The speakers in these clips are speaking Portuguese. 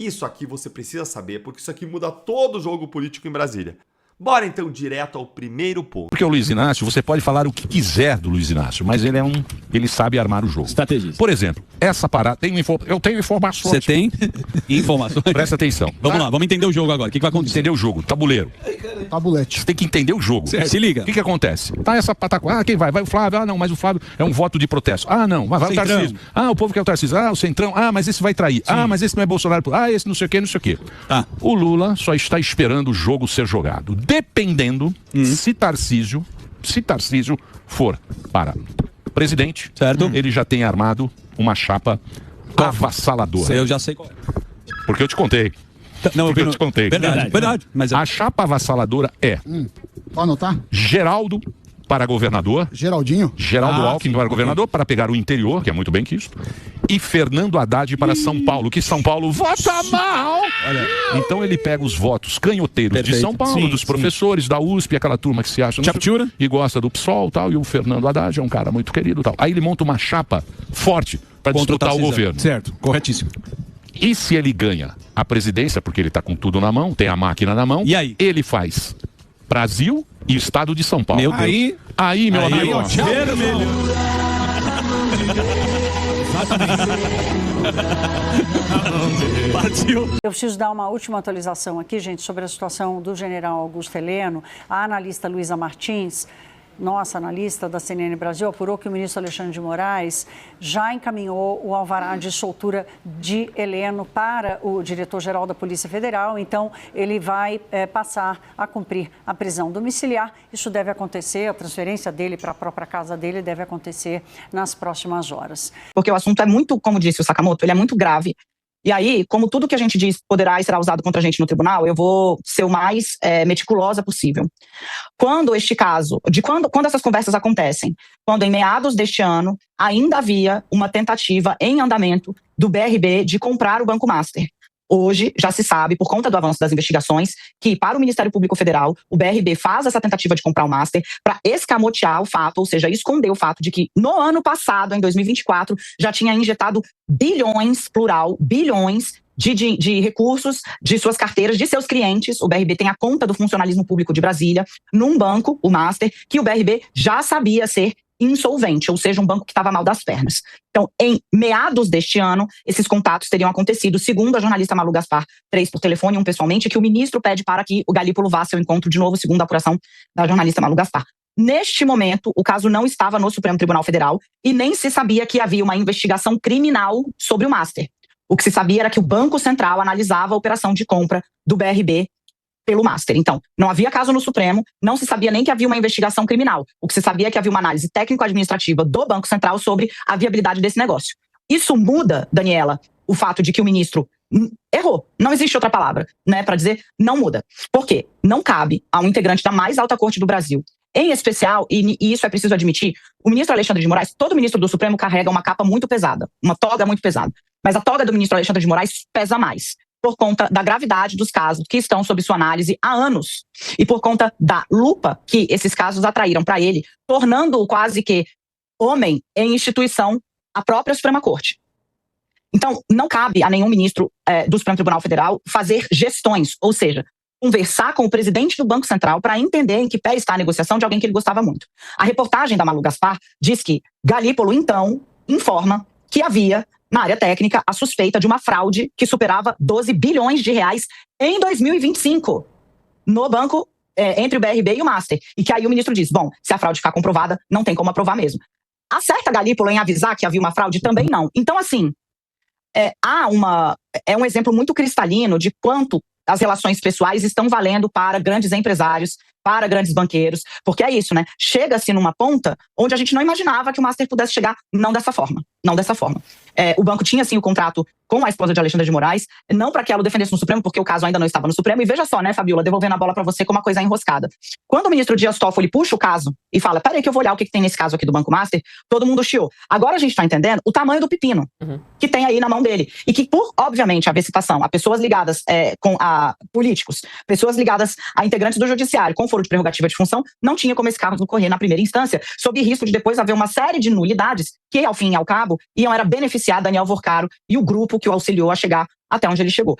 Isso aqui você precisa saber, porque isso aqui muda todo o jogo político em Brasília. Bora então direto ao primeiro ponto. Porque o Luiz Inácio, você pode falar o que quiser do Luiz Inácio, mas ele sabe armar o jogo. Estrategista. Por exemplo, essa parada, eu tenho informações. Você tem informações? Presta atenção. Vamos lá, vamos entender o jogo agora. O que vai acontecer? Entender o jogo, tabuleiro. Tabulete. Você tem que entender o jogo. Certo. Se liga. O que acontece? Tá essa pataquada. Quem vai? Vai o Flávio. Ah, não, mas o Flávio é um voto de protesto. Ah, não, vai o Tarcísio. Ah, o povo quer o Tarcísio. Ah, o Centrão. Ah, mas esse vai trair. Sim. Ah, mas esse não é Bolsonaro. Ah, esse não sei o quê, não sei o quê. Tá. O Lula só está esperando o jogo ser jogado. Dependendo se Tarcísio for para presidente, certo? Ele já tem armado uma chapa avassaladora. Eu já sei qual é. Porque eu te contei. Não, eu te contei. Verdade. Mas a chapa avassaladora é Pode anotar? Geraldo para governador. Geraldinho? Geraldo Alckmin para governador, para pegar o interior, que é muito bem quisto. E Fernando Haddad para São Paulo, que São Paulo vota mal. Olha, então ele pega os votos canhoteiros de São Paulo, dos professores da USP, aquela turma que se acha e gosta do PSOL e tal, e o Fernando Haddad é um cara muito querido e tal. Aí ele monta uma chapa forte para disputar o governo. Certo, corretíssimo. E se ele ganha a presidência, porque ele está com tudo na mão, tem a máquina na mão, e aí? Ele faz Brasil e Estado de São Paulo. Meu Deus. Aí, meu amigo. Vermelho. Eu preciso dar uma última atualização aqui, gente, sobre a situação do general Augusto Heleno. A analista Luísa Martins, nossa analista da CNN Brasil, apurou que o ministro Alexandre de Moraes já encaminhou o alvará de soltura de Heleno para o diretor-geral da Polícia Federal. Então, ele vai passar a cumprir a prisão domiciliar. Isso deve acontecer, a transferência dele para a própria casa dele deve acontecer nas próximas horas. Porque o assunto é muito, como disse o Sakamoto, ele é muito grave. E aí, como tudo que a gente diz poderá e será usado contra a gente no tribunal, eu vou ser o mais meticulosa possível. Quando este caso, quando essas conversas acontecem, quando em meados deste ano ainda havia uma tentativa em andamento do BRB de comprar o Banco Master. Hoje, já se sabe, por conta do avanço das investigações, que para o Ministério Público Federal, o BRB faz essa tentativa de comprar o Master para escamotear o fato, ou seja, esconder o fato de que no ano passado, em 2024, já tinha injetado bilhões, plural, bilhões de recursos de suas carteiras, de seus clientes. O BRB tem a conta do funcionalismo público de Brasília, num banco, o Master, que o BRB já sabia ser insolvente, ou seja, um banco que estava mal das pernas. Então, em meados deste ano, esses contatos teriam acontecido, segundo a jornalista Malu Gaspar, 3 por telefone e 1 pessoalmente, que o ministro pede para que o Galípolo vá ao seu encontro de novo, segundo a apuração da jornalista Malu Gaspar. Neste momento, o caso não estava no Supremo Tribunal Federal e nem se sabia que havia uma investigação criminal sobre o Master. O que se sabia era que o Banco Central analisava a operação de compra do BRB pelo Master. Então, não havia caso no Supremo, não se sabia nem que havia uma investigação criminal. O que se sabia é que havia uma análise técnico-administrativa do Banco Central sobre a viabilidade desse negócio. Isso muda, Daniela, o fato de que o ministro errou. Não existe outra palavra, né, para dizer não muda. Por quê? Não cabe a um integrante da mais alta corte do Brasil. Em especial, e isso é preciso admitir, o ministro Alexandre de Moraes, todo ministro do Supremo carrega uma capa muito pesada, uma toga muito pesada. Mas a toga do ministro Alexandre de Moraes pesa mais, por conta da gravidade dos casos que estão sob sua análise há anos e por conta da lupa que esses casos atraíram para ele, tornando-o quase que homem em instituição a própria Suprema Corte. Então, não cabe a nenhum ministro do Supremo Tribunal Federal fazer gestões, ou seja, conversar com o presidente do Banco Central para entender em que pé está a negociação de alguém que ele gostava muito. A reportagem da Malu Gaspar diz que Galípolo, então, informa que havia, na área técnica, a suspeita de uma fraude que superava 12 bilhões de reais em 2025 no banco, entre o BRB e o Master. E que aí o ministro diz, bom, se a fraude ficar comprovada, não tem como aprovar mesmo. Acerta Galípolo em avisar que havia uma fraude? Também não. Então, assim, é um exemplo muito cristalino de quanto as relações pessoais estão valendo para grandes empresários, para grandes banqueiros, porque é isso, né? Chega-se numa ponta onde a gente não imaginava que o Master pudesse chegar, não dessa forma. O banco tinha, sim, o contrato com a esposa de Alexandre de Moraes, não para que ela o defendesse no Supremo, porque o caso ainda não estava no Supremo. E veja só, né, Fabiola, devolvendo a bola para você com uma coisa enroscada. Quando o ministro Dias Toffoli puxa o caso e fala, peraí que eu vou olhar o que tem nesse caso aqui do Banco Master, todo mundo chiou. Agora a gente está entendendo o tamanho do pepino que tem aí na mão dele. E que, por, obviamente, haver citação a pessoas ligadas a políticos, pessoas ligadas a integrantes do judiciário, com foro de prerrogativa de função, não tinha como esse caso ocorrer na primeira instância, sob risco de depois haver uma série de nulidades que, ao fim e ao cabo, era beneficiar Daniel Vorcaro e o grupo que o auxiliou a chegar até onde ele chegou.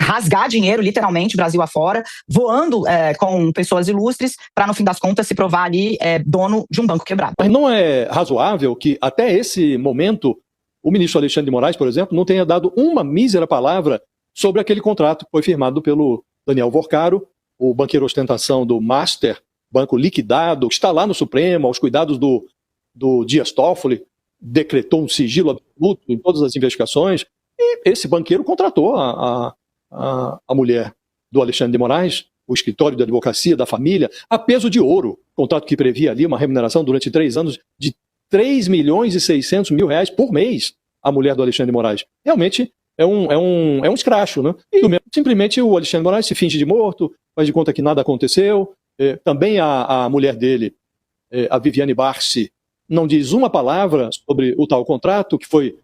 Rasgar dinheiro, literalmente, Brasil afora, voando com pessoas ilustres, para, no fim das contas, se provar ali dono de um banco quebrado. Mas não é razoável que, até esse momento, o ministro Alexandre de Moraes, por exemplo, não tenha dado uma mísera palavra sobre aquele contrato que foi firmado pelo Daniel Vorcaro, o banqueiro ostentação do Master, banco liquidado, que está lá no Supremo, aos cuidados do Dias Toffoli, decretou um sigilo absoluto em todas as investigações, e esse banqueiro contratou a mulher do Alexandre de Moraes, o escritório de advocacia da família, a peso de ouro, contrato que previa ali uma remuneração durante 3 anos de 3 milhões e 600 mil reais por mês, a mulher do Alexandre de Moraes. Realmente é um escracho, né? E simplesmente o Alexandre de Moraes se finge de morto, faz de conta que nada aconteceu. Também a mulher dele, a Viviane Barsi, não diz uma palavra sobre o tal contrato que foi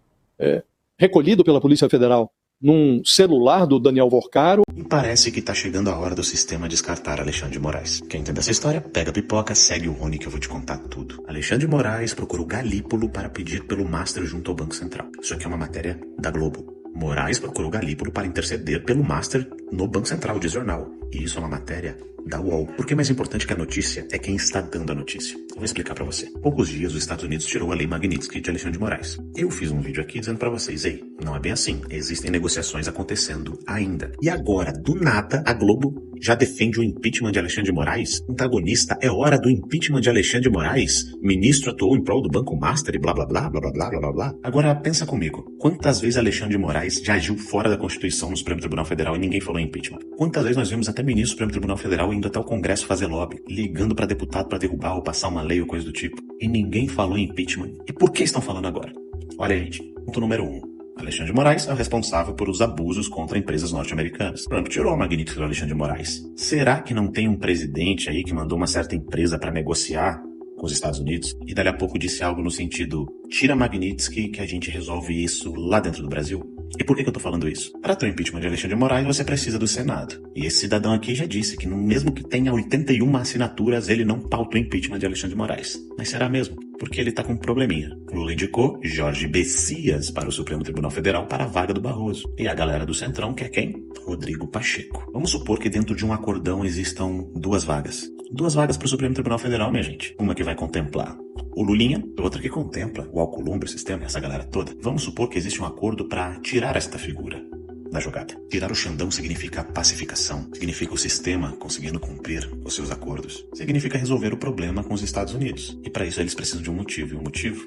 recolhido pela Polícia Federal num celular do Daniel Vorcaro. E parece que tá chegando a hora do sistema descartar Alexandre de Moraes. Quem entende essa história, pega a pipoca, segue o Rony que eu vou te contar tudo. Alexandre de Moraes procurou Galípolo para pedir pelo Master junto ao Banco Central. Isso aqui é uma matéria da Globo. Moraes procurou Galípolo para interceder pelo Master no Banco Central, diz jornal. E isso é uma matéria da UOL. Porque mais importante que a notícia é quem está dando a notícia. Eu vou explicar pra você. Poucos dias os Estados Unidos tirou a lei Magnitsky de Alexandre de Moraes. Eu fiz um vídeo aqui dizendo pra vocês, ei, não é bem assim. Existem negociações acontecendo ainda. E agora, do nada, a Globo já defende o impeachment de Alexandre de Moraes? Antagonista, é hora do impeachment de Alexandre de Moraes? Ministro atuou em prol do Banco Master e blá blá blá blá blá blá blá blá. Agora pensa comigo. Quantas vezes Alexandre de Moraes já agiu fora da Constituição no Supremo Tribunal Federal e ninguém falou em impeachment? Quantas vezes nós vimos até ministro do Supremo Tribunal Federal indo até o Congresso fazer lobby, ligando pra deputado pra derrubar ou passar uma lei ou coisa do tipo? E ninguém falou em impeachment. E por que estão falando agora? Olha, gente, ponto número 1. Alexandre de Moraes é o responsável por os abusos contra empresas norte-americanas. Trump tirou a Magnitsky do Alexandre de Moraes. Será que não tem um presidente aí que mandou uma certa empresa para negociar com os Estados Unidos e dali a pouco disse algo no sentido, tira a Magnitsky que a gente resolve isso lá dentro do Brasil? E por que eu tô falando isso? Para ter o impeachment de Alexandre de Moraes, você precisa do Senado. E esse cidadão aqui já disse que mesmo que tenha 81 assinaturas, ele não pauta o impeachment de Alexandre de Moraes. Mas será mesmo? Porque ele tá com um probleminha. Lula indicou Jorge Bessias para o Supremo Tribunal Federal para a vaga do Barroso. E a galera do Centrão quer quem? Rodrigo Pacheco. Vamos supor que dentro de um acordão existam 2 vagas. 2 vagas para o Supremo Tribunal Federal, minha gente. Uma que vai contemplar o Lulinha, outra que contempla o Alcolumbre, o sistema, essa galera toda. Vamos supor que existe um acordo para tirar esta figura da jogada. Tirar o Xandão significa pacificação, significa o sistema conseguindo cumprir os seus acordos, significa resolver o problema com os Estados Unidos. E para isso eles precisam de um motivo, e o motivo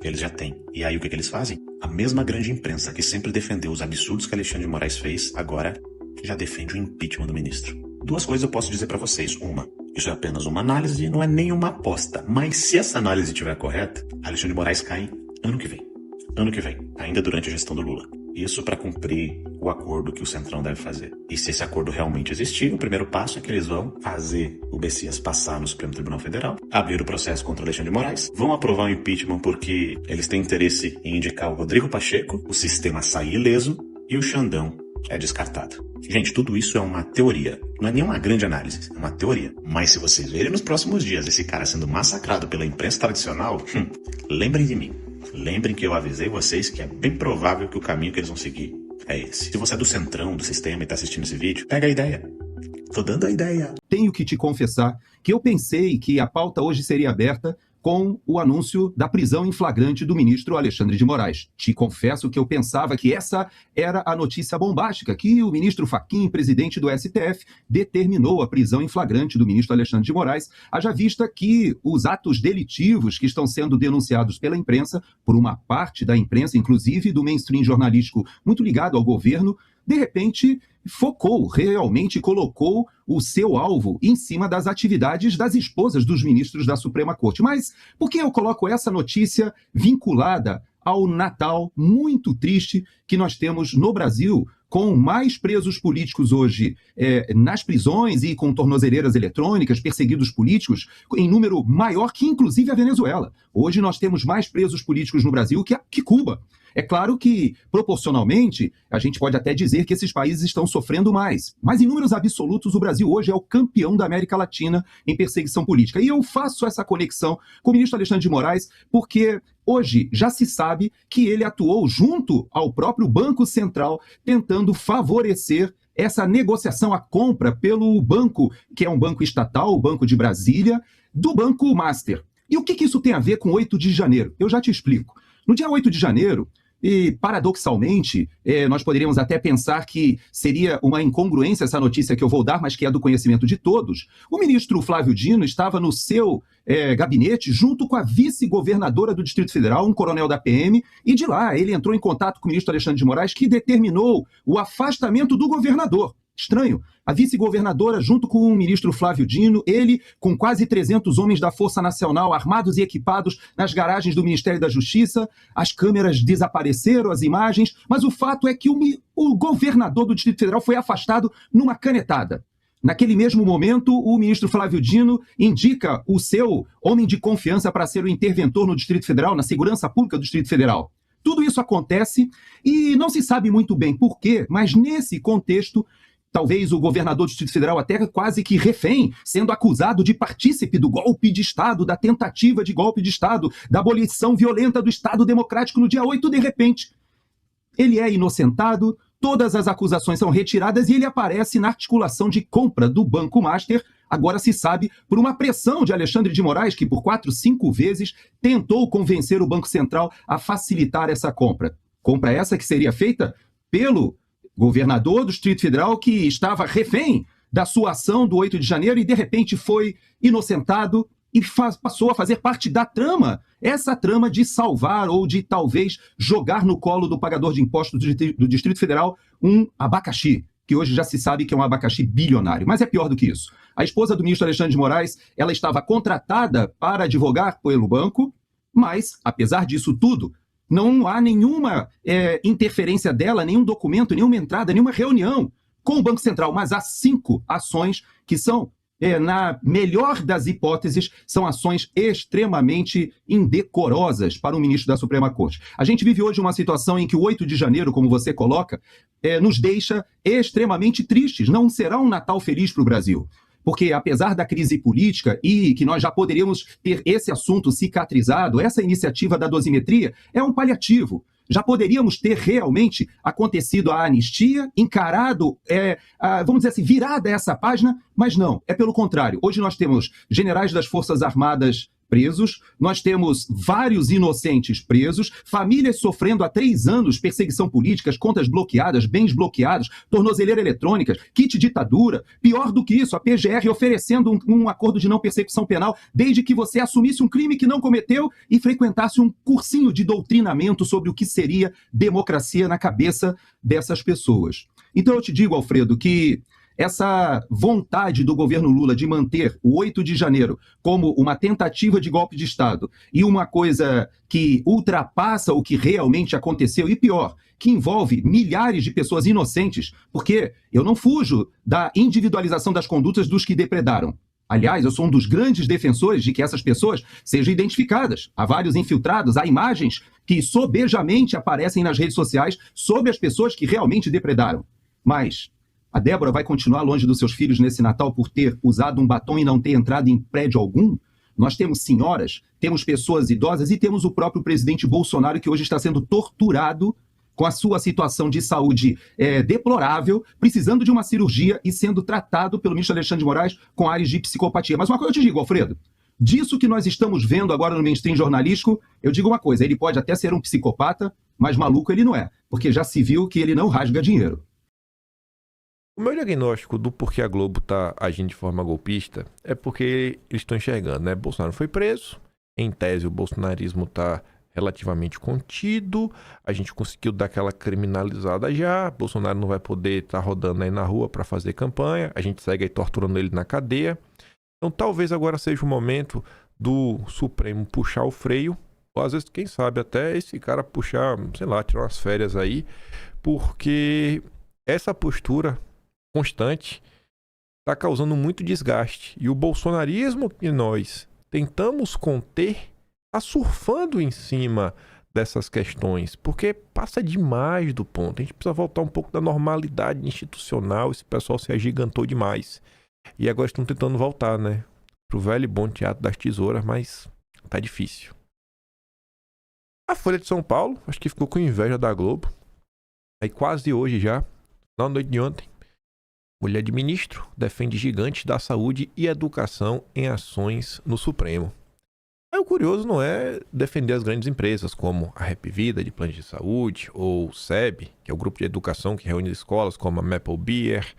eles já têm. E aí o que eles fazem? A mesma grande imprensa que sempre defendeu os absurdos que Alexandre de Moraes fez, agora já defende o impeachment do ministro. 2 coisas eu posso dizer para vocês. Uma, isso é apenas uma análise, não é nenhuma aposta. Mas se essa análise estiver correta, Alexandre de Moraes cai ano que vem. Ano que vem, ainda durante a gestão do Lula. Isso para cumprir o acordo que o Centrão deve fazer. E se esse acordo realmente existir, o primeiro passo é que eles vão fazer o Bessias passar no Supremo Tribunal Federal, abrir o processo contra o Alexandre de Moraes, vão aprovar o impeachment porque eles têm interesse em indicar o Rodrigo Pacheco, o sistema sair ileso e o Xandão é descartado. Gente, tudo isso é uma teoria. Não é nenhuma grande análise, é uma teoria. Mas se vocês verem nos próximos dias esse cara sendo massacrado pela imprensa tradicional, lembrem de mim. Lembrem que eu avisei vocês que é bem provável que o caminho que eles vão seguir é esse. Se você é do Centrão, do sistema e tá assistindo esse vídeo, pega a ideia. Tô dando a ideia. Tenho que te confessar que eu pensei que a pauta hoje seria aberta com o anúncio da prisão em flagrante do ministro Alexandre de Moraes. Te confesso que eu pensava que essa era a notícia bombástica, que o ministro Fachin, presidente do STF, determinou a prisão em flagrante do ministro Alexandre de Moraes, haja vista que os atos delitivos que estão sendo denunciados pela imprensa, por uma parte da imprensa, inclusive do mainstream jornalístico muito ligado ao governo, de repente focou, realmente colocou o seu alvo em cima das atividades das esposas dos ministros da Suprema Corte. Mas por que eu coloco essa notícia vinculada ao Natal muito triste que nós temos no Brasil, com mais presos políticos hoje nas prisões e com tornozeleiras eletrônicas, perseguidos políticos, em número maior que inclusive a Venezuela. Hoje nós temos mais presos políticos no Brasil que Cuba. É claro que, proporcionalmente, a gente pode até dizer que esses países estão sofrendo mais. Mas, em números absolutos, o Brasil hoje é o campeão da América Latina em perseguição política. E eu faço essa conexão com o ministro Alexandre de Moraes porque hoje já se sabe que ele atuou junto ao próprio Banco Central, tentando favorecer essa negociação, a compra pelo banco, que é um banco estatal, o Banco de Brasília, do Banco Master. E o que isso tem a ver com 8 de janeiro? Eu já te explico. No dia 8 de janeiro, e paradoxalmente, nós poderíamos até pensar que seria uma incongruência essa notícia que eu vou dar, mas que é do conhecimento de todos, o ministro Flávio Dino estava no seu gabinete junto com a vice-governadora do Distrito Federal, um coronel da PM, e de lá ele entrou em contato com o ministro Alexandre de Moraes, que determinou o afastamento do governador. Estranho. A vice-governadora, junto com o ministro Flávio Dino, ele com quase 300 homens da Força Nacional armados e equipados nas garagens do Ministério da Justiça, as câmeras desapareceram, as imagens, mas o fato é que o governador do Distrito Federal foi afastado numa canetada. Naquele mesmo momento, o ministro Flávio Dino indica o seu homem de confiança para ser o interventor no Distrito Federal, na segurança pública do Distrito Federal. Tudo isso acontece e não se sabe muito bem por quê, mas nesse contexto, talvez o governador do Distrito Federal até quase que refém, sendo acusado de partícipe do golpe de Estado, da tentativa de golpe de Estado, da abolição violenta do Estado Democrático no dia 8, de repente. Ele é inocentado, todas as acusações são retiradas e ele aparece na articulação de compra do Banco Master, agora se sabe, por uma pressão de Alexandre de Moraes, que por 4, 5 vezes tentou convencer o Banco Central a facilitar essa compra. Compra essa que seria feita pelo governador do Distrito Federal, que estava refém da sua ação do 8 de janeiro e, de repente, foi inocentado e passou a fazer parte da trama, essa trama de salvar ou de, talvez, jogar no colo do pagador de impostos do Distrito Federal um abacaxi, que hoje já se sabe que é um abacaxi bilionário. Mas é pior do que isso. A esposa do ministro Alexandre de Moraes, ela estava contratada para advogar pelo banco, mas, apesar disso tudo, não há nenhuma interferência dela, nenhum documento, nenhuma entrada, nenhuma reunião com o Banco Central. Mas há 5 ações que são, na melhor das hipóteses, são ações extremamente indecorosas para o ministro da Suprema Corte. A gente vive hoje uma situação em que o 8 de janeiro, como você coloca, nos deixa extremamente tristes. Não será um Natal feliz para o Brasil. Porque, apesar da crise política e que nós já poderíamos ter esse assunto cicatrizado, essa iniciativa da dosimetria é um paliativo. Já poderíamos ter realmente acontecido a anistia, encarado, vamos dizer assim, virada essa página, mas não, é pelo contrário. Hoje nós temos generais das Forças Armadas presos, nós temos vários inocentes presos, famílias sofrendo há 3 anos perseguição política, contas bloqueadas, bens bloqueados, tornozeleira eletrônica, kit ditadura. Pior do que isso, a PGR oferecendo um acordo de não persecução penal desde que você assumisse um crime que não cometeu e frequentasse um cursinho de doutrinamento sobre o que seria democracia na cabeça dessas pessoas. Então eu te digo, Alfredo, que essa vontade do governo Lula de manter o 8 de janeiro como uma tentativa de golpe de Estado e uma coisa que ultrapassa o que realmente aconteceu, e pior, que envolve milhares de pessoas inocentes, porque eu não fujo da individualização das condutas dos que depredaram. Aliás, eu sou um dos grandes defensores de que essas pessoas sejam identificadas. Há vários infiltrados, há imagens que sobejamente aparecem nas redes sociais sobre as pessoas que realmente depredaram. Mas a Débora vai continuar longe dos seus filhos nesse Natal por ter usado um batom e não ter entrado em prédio algum? Nós temos senhoras, temos pessoas idosas e temos o próprio presidente Bolsonaro, que hoje está sendo torturado com a sua situação de saúde deplorável, precisando de uma cirurgia e sendo tratado pelo ministro Alexandre de Moraes com áreas de psicopatia. Mas uma coisa eu te digo, Alfredo, disso que nós estamos vendo agora no mainstream jornalístico, eu digo uma coisa, ele pode até ser um psicopata, mas maluco ele não é, porque já se viu que ele não rasga dinheiro. O meu diagnóstico do porquê a Globo está agindo de forma golpista é porque eles estão enxergando, né? Bolsonaro foi preso, em tese o bolsonarismo está relativamente contido, a gente conseguiu dar aquela criminalizada já, Bolsonaro não vai poder estar rodando aí na rua para fazer campanha, a gente segue aí torturando ele na cadeia. Então talvez agora seja o momento do Supremo puxar o freio, ou às vezes, quem sabe, até esse cara puxar, sei lá, tirar umas férias aí, porque essa postura constante está causando muito desgaste. E o bolsonarismo que nós tentamos conter está surfando em cima dessas questões, porque passa demais do ponto. A gente precisa voltar um pouco da normalidade institucional. Esse pessoal se agigantou demais. E agora estão tentando voltar, né? Pro velho e bom teatro das tesouras, mas tá difícil. A Folha de São Paulo, acho que ficou com inveja da Globo. Aí quase hoje já, na noite de ontem, mulher de ministro defende gigantes da saúde e educação em ações no Supremo. Aí o curioso não é defender as grandes empresas como a Rap Vida de planos de saúde ou o SEB, que é o grupo de educação que reúne escolas como a Maple Beer,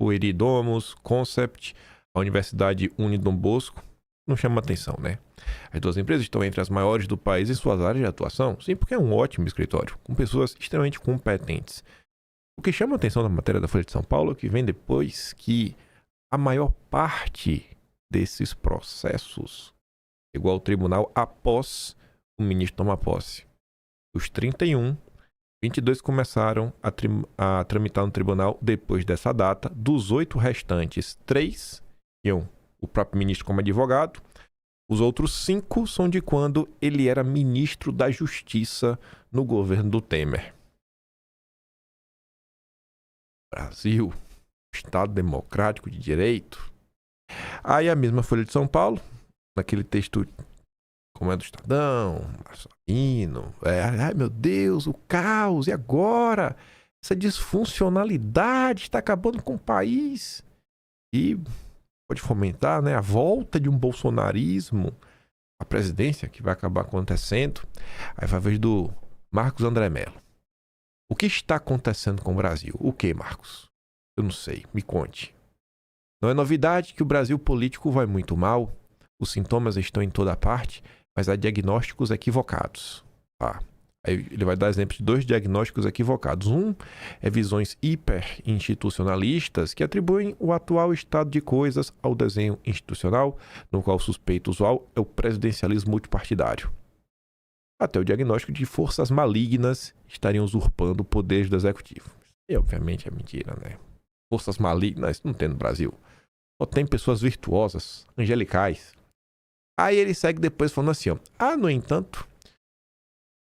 o Eridomus, Concept, a Universidade Unidom Bosco. Não chama atenção, né? As duas empresas estão entre as maiores do país em suas áreas de atuação. Sim, porque é um ótimo escritório, com pessoas extremamente competentes. O que chama a atenção na matéria da Folha de São Paulo é que vem depois que a maior parte desses processos chegou ao tribunal após o ministro tomar posse. Os 31, 22 começaram a tramitar no tribunal depois dessa data. Dos 8 restantes, 3 tinham o próprio ministro como advogado. Os outros 5 são de quando ele era ministro da Justiça no governo do Temer. Brasil, Estado democrático de direito. Aí a mesma Folha de São Paulo, naquele texto como é do Estadão, Marcelino, ai meu Deus, o caos, e agora? Essa disfuncionalidade está acabando com o país. E pode fomentar, né, a volta de um bolsonarismo à presidência, que vai acabar acontecendo. Aí vai a vez do Marcos André Mello. O que está acontecendo com o Brasil? O que, Marcos? Eu não sei, me conte. Não é novidade que o Brasil político vai muito mal. Os sintomas estão em toda parte, mas há diagnósticos equivocados. Aí ele vai dar exemplos de 2 diagnósticos equivocados. Um é visões hiper-institucionalistas que atribuem o atual estado de coisas ao desenho institucional, no qual o suspeito usual é o presidencialismo multipartidário. Até o diagnóstico de forças malignas estariam usurpando poderes do executivo. E obviamente é mentira, né? Forças malignas não tem no Brasil. Só tem pessoas virtuosas, angelicais. Aí ele segue depois falando assim, ó. No entanto,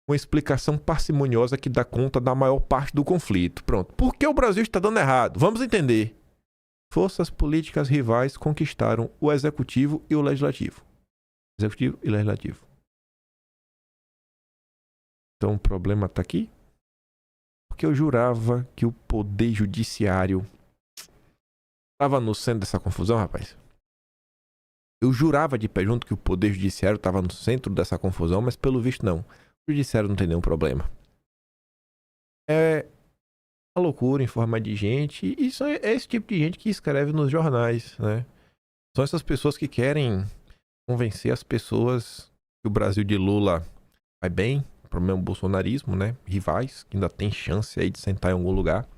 uma explicação parcimoniosa que dá conta da maior parte do conflito. Pronto. Por que o Brasil está dando errado? Vamos entender. Forças políticas rivais conquistaram o executivo e o legislativo. Executivo e legislativo. Então o problema está aqui? Porque eu jurava que o poder judiciário estava no centro dessa confusão, rapaz. Eu jurava de pé junto que o poder judiciário estava no centro dessa confusão, mas pelo visto não. O judiciário não tem nenhum problema. É uma loucura em forma de gente. E isso é esse tipo de gente que escreve nos jornais, né? São essas pessoas que querem convencer as pessoas que o Brasil de Lula vai bem. O problema é o bolsonarismo, né? Rivais, que ainda tem chance aí de sentar em algum lugar.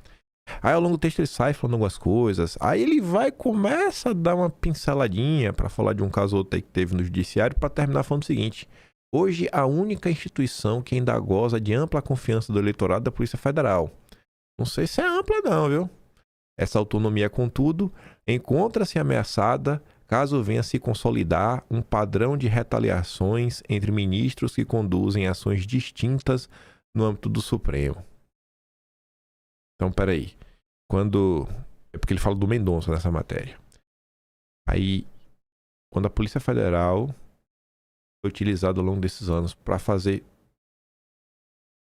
Aí ao longo do texto ele sai falando algumas coisas. Aí ele começa a dar uma pinceladinha para falar de um caso ou outro aí que teve no judiciário, para terminar falando o seguinte: hoje a única instituição que ainda goza de ampla confiança do eleitorado é a Polícia Federal. Não sei se é ampla não, viu? Essa autonomia, contudo, encontra-se ameaçada caso venha se consolidar um padrão de retaliações entre ministros que conduzem ações distintas no âmbito do Supremo. Então, peraí. É porque ele fala do Mendonça nessa matéria. Aí, quando a Polícia Federal foi utilizada ao longo desses anos para fazer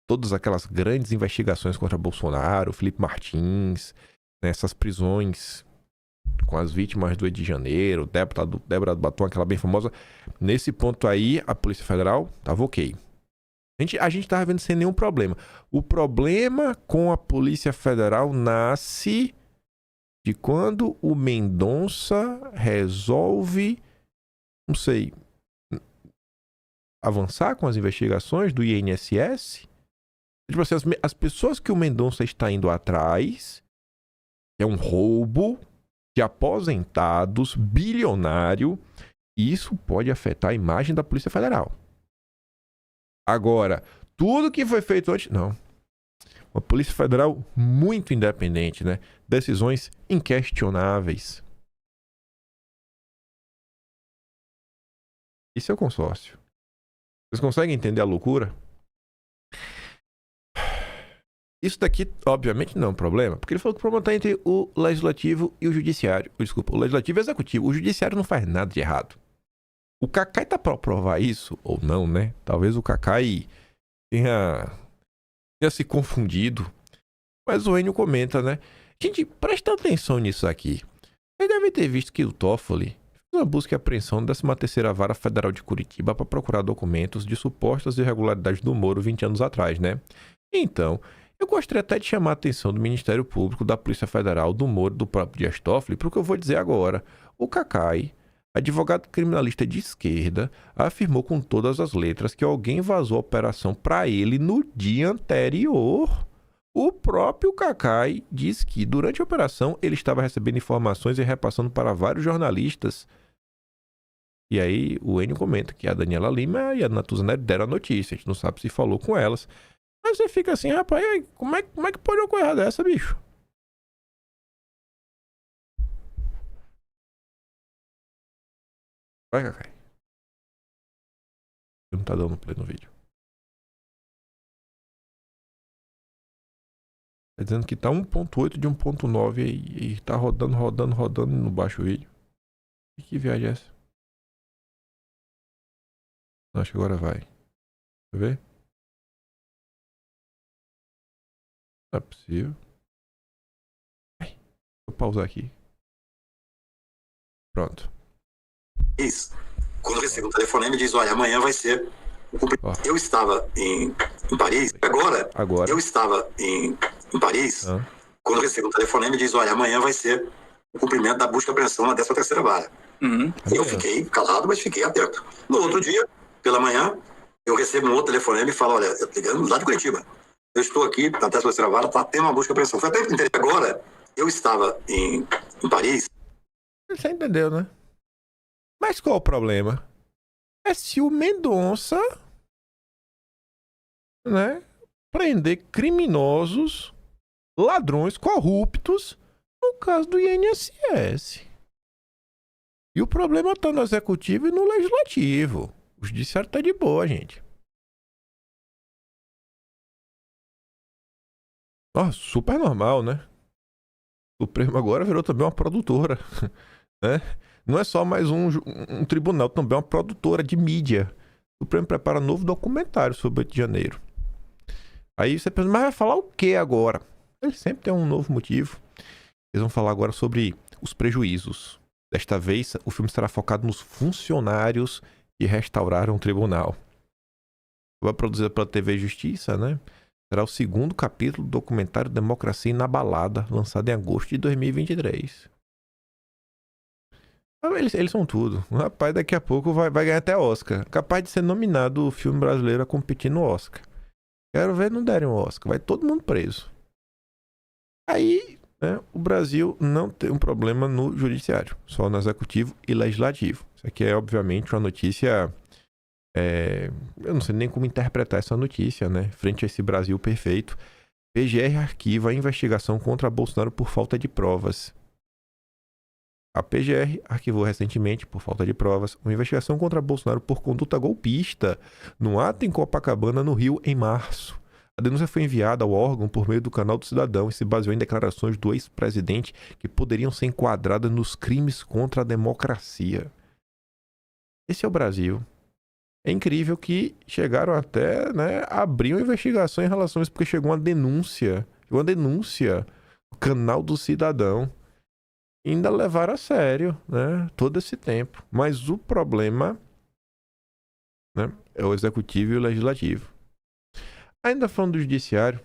todas aquelas grandes investigações contra Bolsonaro, Felipe Martins, né, essas prisões com as vítimas do 8 de janeiro, Débora do Batom, aquela bem famosa. Nesse ponto aí, a Polícia Federal estava ok. A gente estava vendo sem nenhum problema. O problema com a Polícia Federal nasce de quando o Mendonça resolve, não sei, avançar com as investigações do INSS. Tipo assim, as pessoas que o Mendonça está indo atrás, é um roubo de aposentados bilionário, e isso pode afetar a imagem da Polícia Federal. Agora, tudo que foi feito antes, não. Uma Polícia Federal muito independente, né? Decisões inquestionáveis. Isso é o consórcio. Vocês conseguem entender a loucura? Isso daqui, obviamente, não é um problema, porque ele falou que o problema está entre o legislativo e o judiciário. Desculpa, o legislativo e o executivo. O judiciário não faz nada de errado. O Cacai tá para provar isso, ou não, né? Talvez o Cacai tenha se confundido. Mas o Enio comenta, né? Gente, presta atenção nisso aqui. Vocês devem ter visto que o Toffoli fez uma busca e apreensão da 13ª Vara Federal de Curitiba para procurar documentos de supostas irregularidades do Moro 20 anos atrás, né? Então, eu gostaria até de chamar a atenção do Ministério Público, da Polícia Federal, do Moro, do próprio Dias Toffoli, para o que eu vou dizer agora. O Cacai, advogado criminalista de esquerda, afirmou com todas as letras que alguém vazou a operação para ele no dia anterior. O próprio Cacai diz que durante a operação ele estava recebendo informações e repassando para vários jornalistas. E aí o Enio comenta que a Daniela Lima e a Natuza Nery deram a notícia. A gente não sabe se falou com elas. Mas você fica assim, rapaz, como é que pode uma coisa dessa, bicho? Vai, Cacai. Não tá dando play no vídeo. Tá dizendo que tá 1.8 de 1.9 e tá rodando no baixo vídeo. E que viagem é essa? Acho que agora vai. Quer ver? Não é possível. Vou pausar aqui. Pronto. Isso. Quando eu recebo o telefone, ele diz, olha, amanhã vai ser o cumprimento. Eu estava em Paris. Agora. Eu estava em Paris. Quando eu recebo o telefone, ele diz, olha, amanhã vai ser o cumprimento da busca e apreensão na 13ª Vara. Eu fiquei calado, mas fiquei atento. No outro dia, pela manhã, eu recebo um outro telefonema e falo, olha, eu tô ligando lá de Curitiba. Eu estou aqui, na 13ª Vara, tá tendo uma busca e apreensão. Foi até interessante. Agora, eu estava em Paris. Você entendeu, né? Mas qual o problema? É se o Mendonça, né, prender criminosos, ladrões, corruptos, no caso do INSS. E o problema tá no executivo e no legislativo. O judiciário tá de boa, gente. Super normal, né? O Supremo agora virou também uma produtora, né? Não é só mais um tribunal, também é uma produtora de mídia. O Supremo prepara um novo documentário sobre o 8 de janeiro. Aí você pensa, mas vai falar o que agora? Ele sempre tem um novo motivo. Eles vão falar agora sobre os prejuízos. Desta vez, o filme estará focado nos funcionários que restauraram o tribunal. Foi produzida pela TV Justiça, né? Será o 2º capítulo do documentário Democracia Inabalada, lançado em agosto de 2023. Eles são tudo. Rapaz, daqui a pouco vai ganhar até Oscar. Capaz de ser nominado o filme brasileiro a competir no Oscar. Quero ver não derem o Oscar. Vai todo mundo preso. Aí, né, o Brasil não tem um problema no judiciário. Só no executivo e legislativo. Isso aqui é, obviamente, uma notícia... eu não sei nem como interpretar essa notícia, né? Frente a esse Brasil perfeito. PGR arquiva a investigação contra Bolsonaro por falta de provas. A PGR arquivou recentemente, por falta de provas, uma investigação contra Bolsonaro por conduta golpista no ato em Copacabana, no Rio, em março. A denúncia foi enviada ao órgão por meio do Canal do Cidadão e se baseou em declarações do ex-presidente que poderiam ser enquadradas nos crimes contra a democracia. Esse é o Brasil. É incrível que chegaram até, né, abrir uma investigação em relação a isso, porque chegou uma denúncia no Canal do Cidadão. E ainda levaram a sério, né, todo esse tempo. Mas o problema, né, é o executivo e o legislativo. Ainda falando do judiciário,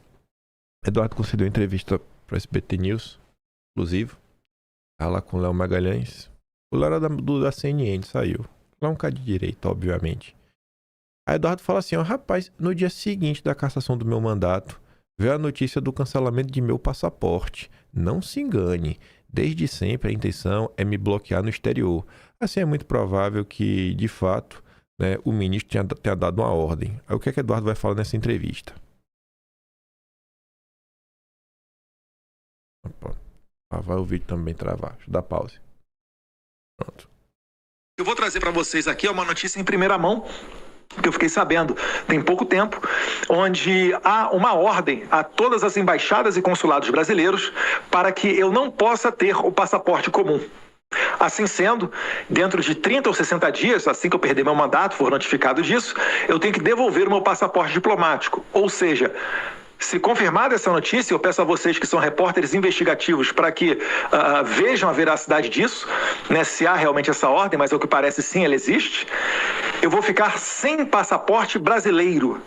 Eduardo concedeu entrevista para o SBT News, exclusivo. Tá lá com o Léo Magalhães. O Léo era da CNN, saiu. Lá um cara de direita, obviamente. Aí Eduardo fala assim, rapaz, no dia seguinte da cassação do meu mandato, veio a notícia do cancelamento de meu passaporte. Não se engane. Desde sempre a intenção é me bloquear no exterior. Assim é muito provável que, de fato, né, o ministro tenha dado uma ordem. Aí o que é que Eduardo vai falar nessa entrevista? Vai o vídeo também travar. Deixa eu dar pause. Pronto. Eu vou trazer para vocês aqui uma notícia em primeira mão que eu fiquei sabendo tem pouco tempo, onde há uma ordem a todas as embaixadas e consulados brasileiros para que eu não possa ter o passaporte comum. Assim sendo, dentro de 30 ou 60 dias, assim que eu perder meu mandato, for notificado disso, eu tenho que devolver o meu passaporte diplomático. Ou seja, se confirmada essa notícia, eu peço a vocês que são repórteres investigativos para que vejam a veracidade disso, né, se há realmente essa ordem, mas ao que parece sim, ela existe. Eu vou ficar sem passaporte brasileiro,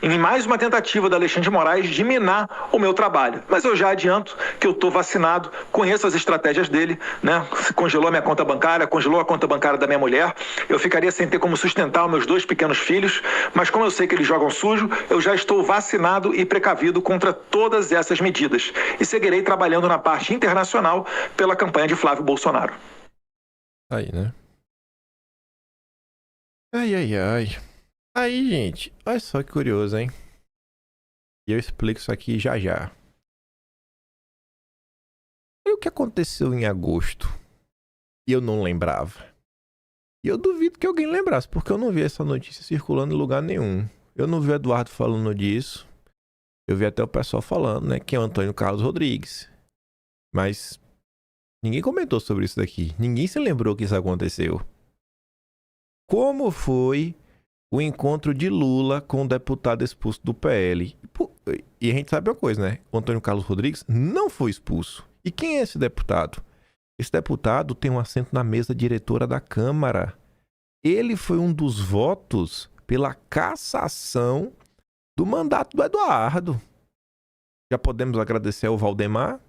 em mais uma tentativa da Alexandre de Moraes de minar o meu trabalho. Mas eu já adianto que eu estou vacinado, conheço as estratégias dele, né? Congelou a minha conta bancária, congelou a conta bancária da minha mulher, eu ficaria sem ter como sustentar os meus 2 pequenos filhos, mas como eu sei que eles jogam sujo, eu já estou vacinado e precavido contra todas essas medidas. E seguirei trabalhando na parte internacional pela campanha de Flávio Bolsonaro. Aí, né? Ai. Aí, gente, olha só que curioso, hein? E eu explico isso aqui já já. E o que aconteceu em agosto? E eu não lembrava. E eu duvido que alguém lembrasse, porque eu não vi essa notícia circulando em lugar nenhum. Eu não vi o Eduardo falando disso. Eu vi até o pessoal falando, né? Que é o Antônio Carlos Rodrigues. Mas ninguém comentou sobre isso daqui. Ninguém se lembrou que isso aconteceu. Como foi o encontro de Lula com o deputado expulso do PL? E a gente sabe uma coisa, né? O Antônio Carlos Rodrigues não foi expulso. E quem é esse deputado? Esse deputado tem um assento na mesa diretora da Câmara. Ele foi um dos votos pela cassação do mandato do Eduardo. Já podemos agradecer ao Valdemar.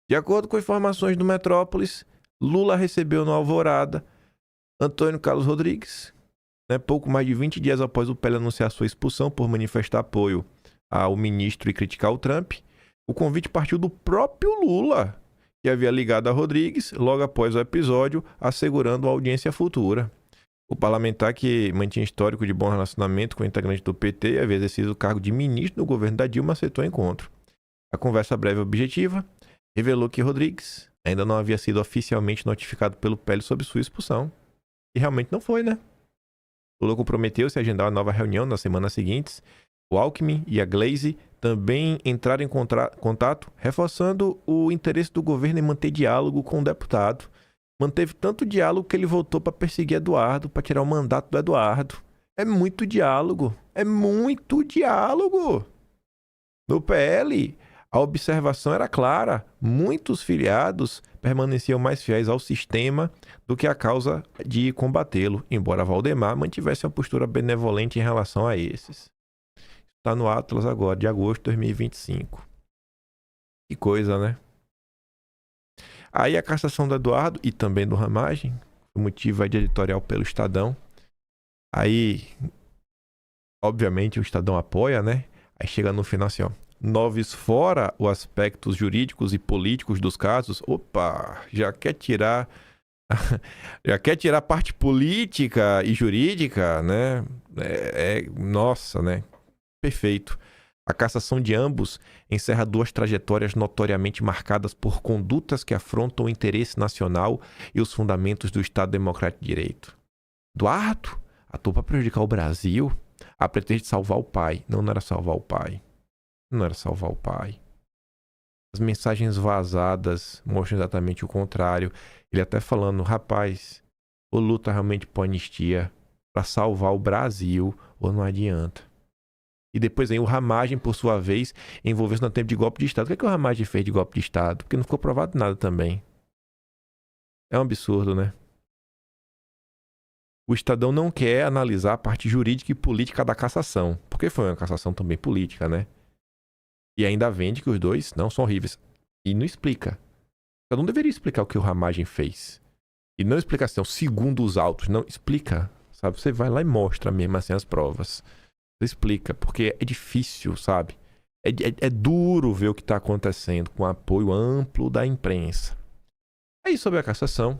De acordo com informações do Metrópolis, Lula recebeu no Alvorada Antônio Carlos Rodrigues, né, pouco mais de 20 dias após o PL anunciar sua expulsão por manifestar apoio ao ministro e criticar o Trump. O convite partiu do próprio Lula, que havia ligado a Rodrigues logo após o episódio, assegurando a audiência futura. O parlamentar, que mantinha histórico de bom relacionamento com o integrante do PT e havia exercido o cargo de ministro do governo da Dilma, aceitou o encontro. A conversa breve e objetiva revelou que Rodrigues ainda não havia sido oficialmente notificado pelo PL sobre sua expulsão. E realmente não foi, né? Lula comprometeu-se a agendar uma nova reunião nas semanas seguintes. O Alckmin e a Glaze também entraram em contato, reforçando o interesse do governo em manter diálogo com o deputado. Manteve tanto diálogo que ele voltou para perseguir Eduardo, para tirar o mandato do Eduardo. É muito diálogo. É muito diálogo. No PL, a observação era clara. Muitos filiados permaneciam mais fiéis ao sistema do que à causa de combatê-lo, embora Valdemar mantivesse uma postura benevolente em relação a esses. Está no Atlas agora, de agosto de 2025. Que coisa, né? Aí a cassação do Eduardo e também do Ramagem, o motivo é de editorial pelo Estadão. Aí, obviamente, o Estadão apoia, né? Aí chega no final assim, ó. Noves fora os aspectos jurídicos e políticos dos casos. Opa, já quer tirar a parte política e jurídica, né? Nossa, né? Perfeito. A cassação de ambos encerra 2 trajetórias notoriamente marcadas por condutas que afrontam o interesse nacional e os fundamentos do Estado Democrático de Direito. Eduardo atuou para prejudicar o Brasil a pretexto de salvar o pai. Não era salvar o pai. Não era salvar o pai. As mensagens vazadas mostram exatamente o contrário. Ele até falando, rapaz, ou luta realmente por anistia para salvar o Brasil, ou não adianta. E depois aí o Ramagem, por sua vez, envolveu-se no tempo de golpe de Estado. O que o Ramagem fez de golpe de Estado? Porque não ficou provado nada também. É um absurdo, né? O Estadão não quer analisar a parte jurídica e política da cassação. Porque foi uma cassação também política, né? E ainda vende que os dois não são horríveis. E não explica. O Estadão deveria explicar o que o Ramagem fez. E não explicar assim, segundo os autos. Não, explica. Sabe? Você vai lá e mostra mesmo assim as provas. Você explica. Porque é difícil, sabe? É duro ver o que está acontecendo com o apoio amplo da imprensa. Aí, sobre a cassação,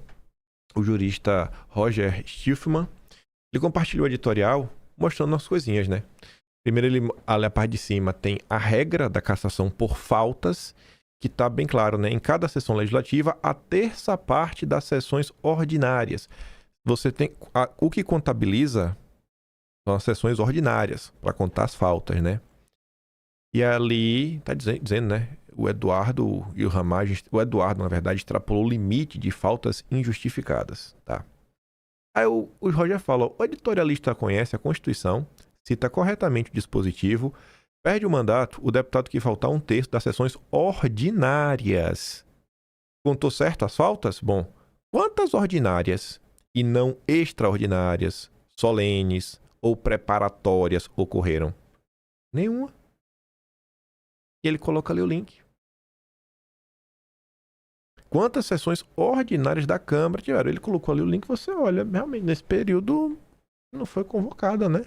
o jurista Roger Schiffman, ele compartilhou o editorial mostrando umas coisinhas, né? Primeiro, ele, ali a parte de cima, tem a regra da cassação por faltas, que está bem claro, né? Em cada sessão legislativa, a terça parte das sessões ordinárias. Você tem o que contabiliza São as sessões ordinárias, para contar as faltas, né? E ali, tá dizendo, né? O Eduardo e o Ramagem... O Eduardo, na verdade, extrapolou o limite de faltas injustificadas, tá? Aí o Roger fala, o editorialista conhece a Constituição, cita corretamente o dispositivo, perde o mandato o deputado que faltar um terço das sessões ordinárias. Contou certo as faltas? Bom, quantas ordinárias e não extraordinárias, solenes ou preparatórias ocorreram? Nenhuma. E ele coloca ali o link. Quantas sessões ordinárias da Câmara tiveram? Ele colocou ali o link, você olha, realmente, nesse período não foi convocada, né?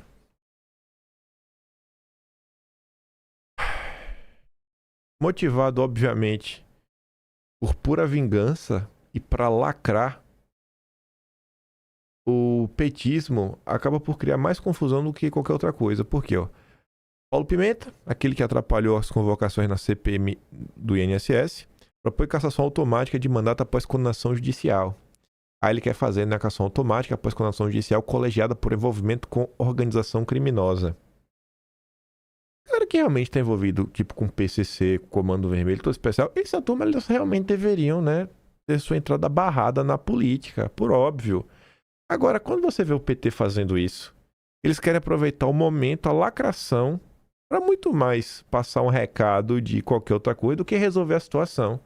Motivado, obviamente, por pura vingança e para lacrar, o petismo acaba por criar mais confusão do que qualquer outra coisa. Por quê? Ó? Paulo Pimenta, aquele que atrapalhou as convocações na CPMI do INSS, propõe cassação automática de mandato após condenação judicial. Aí ele quer fazer, né, cassação automática após condenação judicial colegiada por envolvimento com organização criminosa. Cara que realmente está envolvido, tipo, com PCC, Comando Vermelho, todo especial, essa turma, eles realmente deveriam, né, ter sua entrada barrada na política, por óbvio. Agora, quando você vê o PT fazendo isso, eles querem aproveitar o momento, a lacração, para muito mais passar um recado de qualquer outra coisa do que resolver a situação.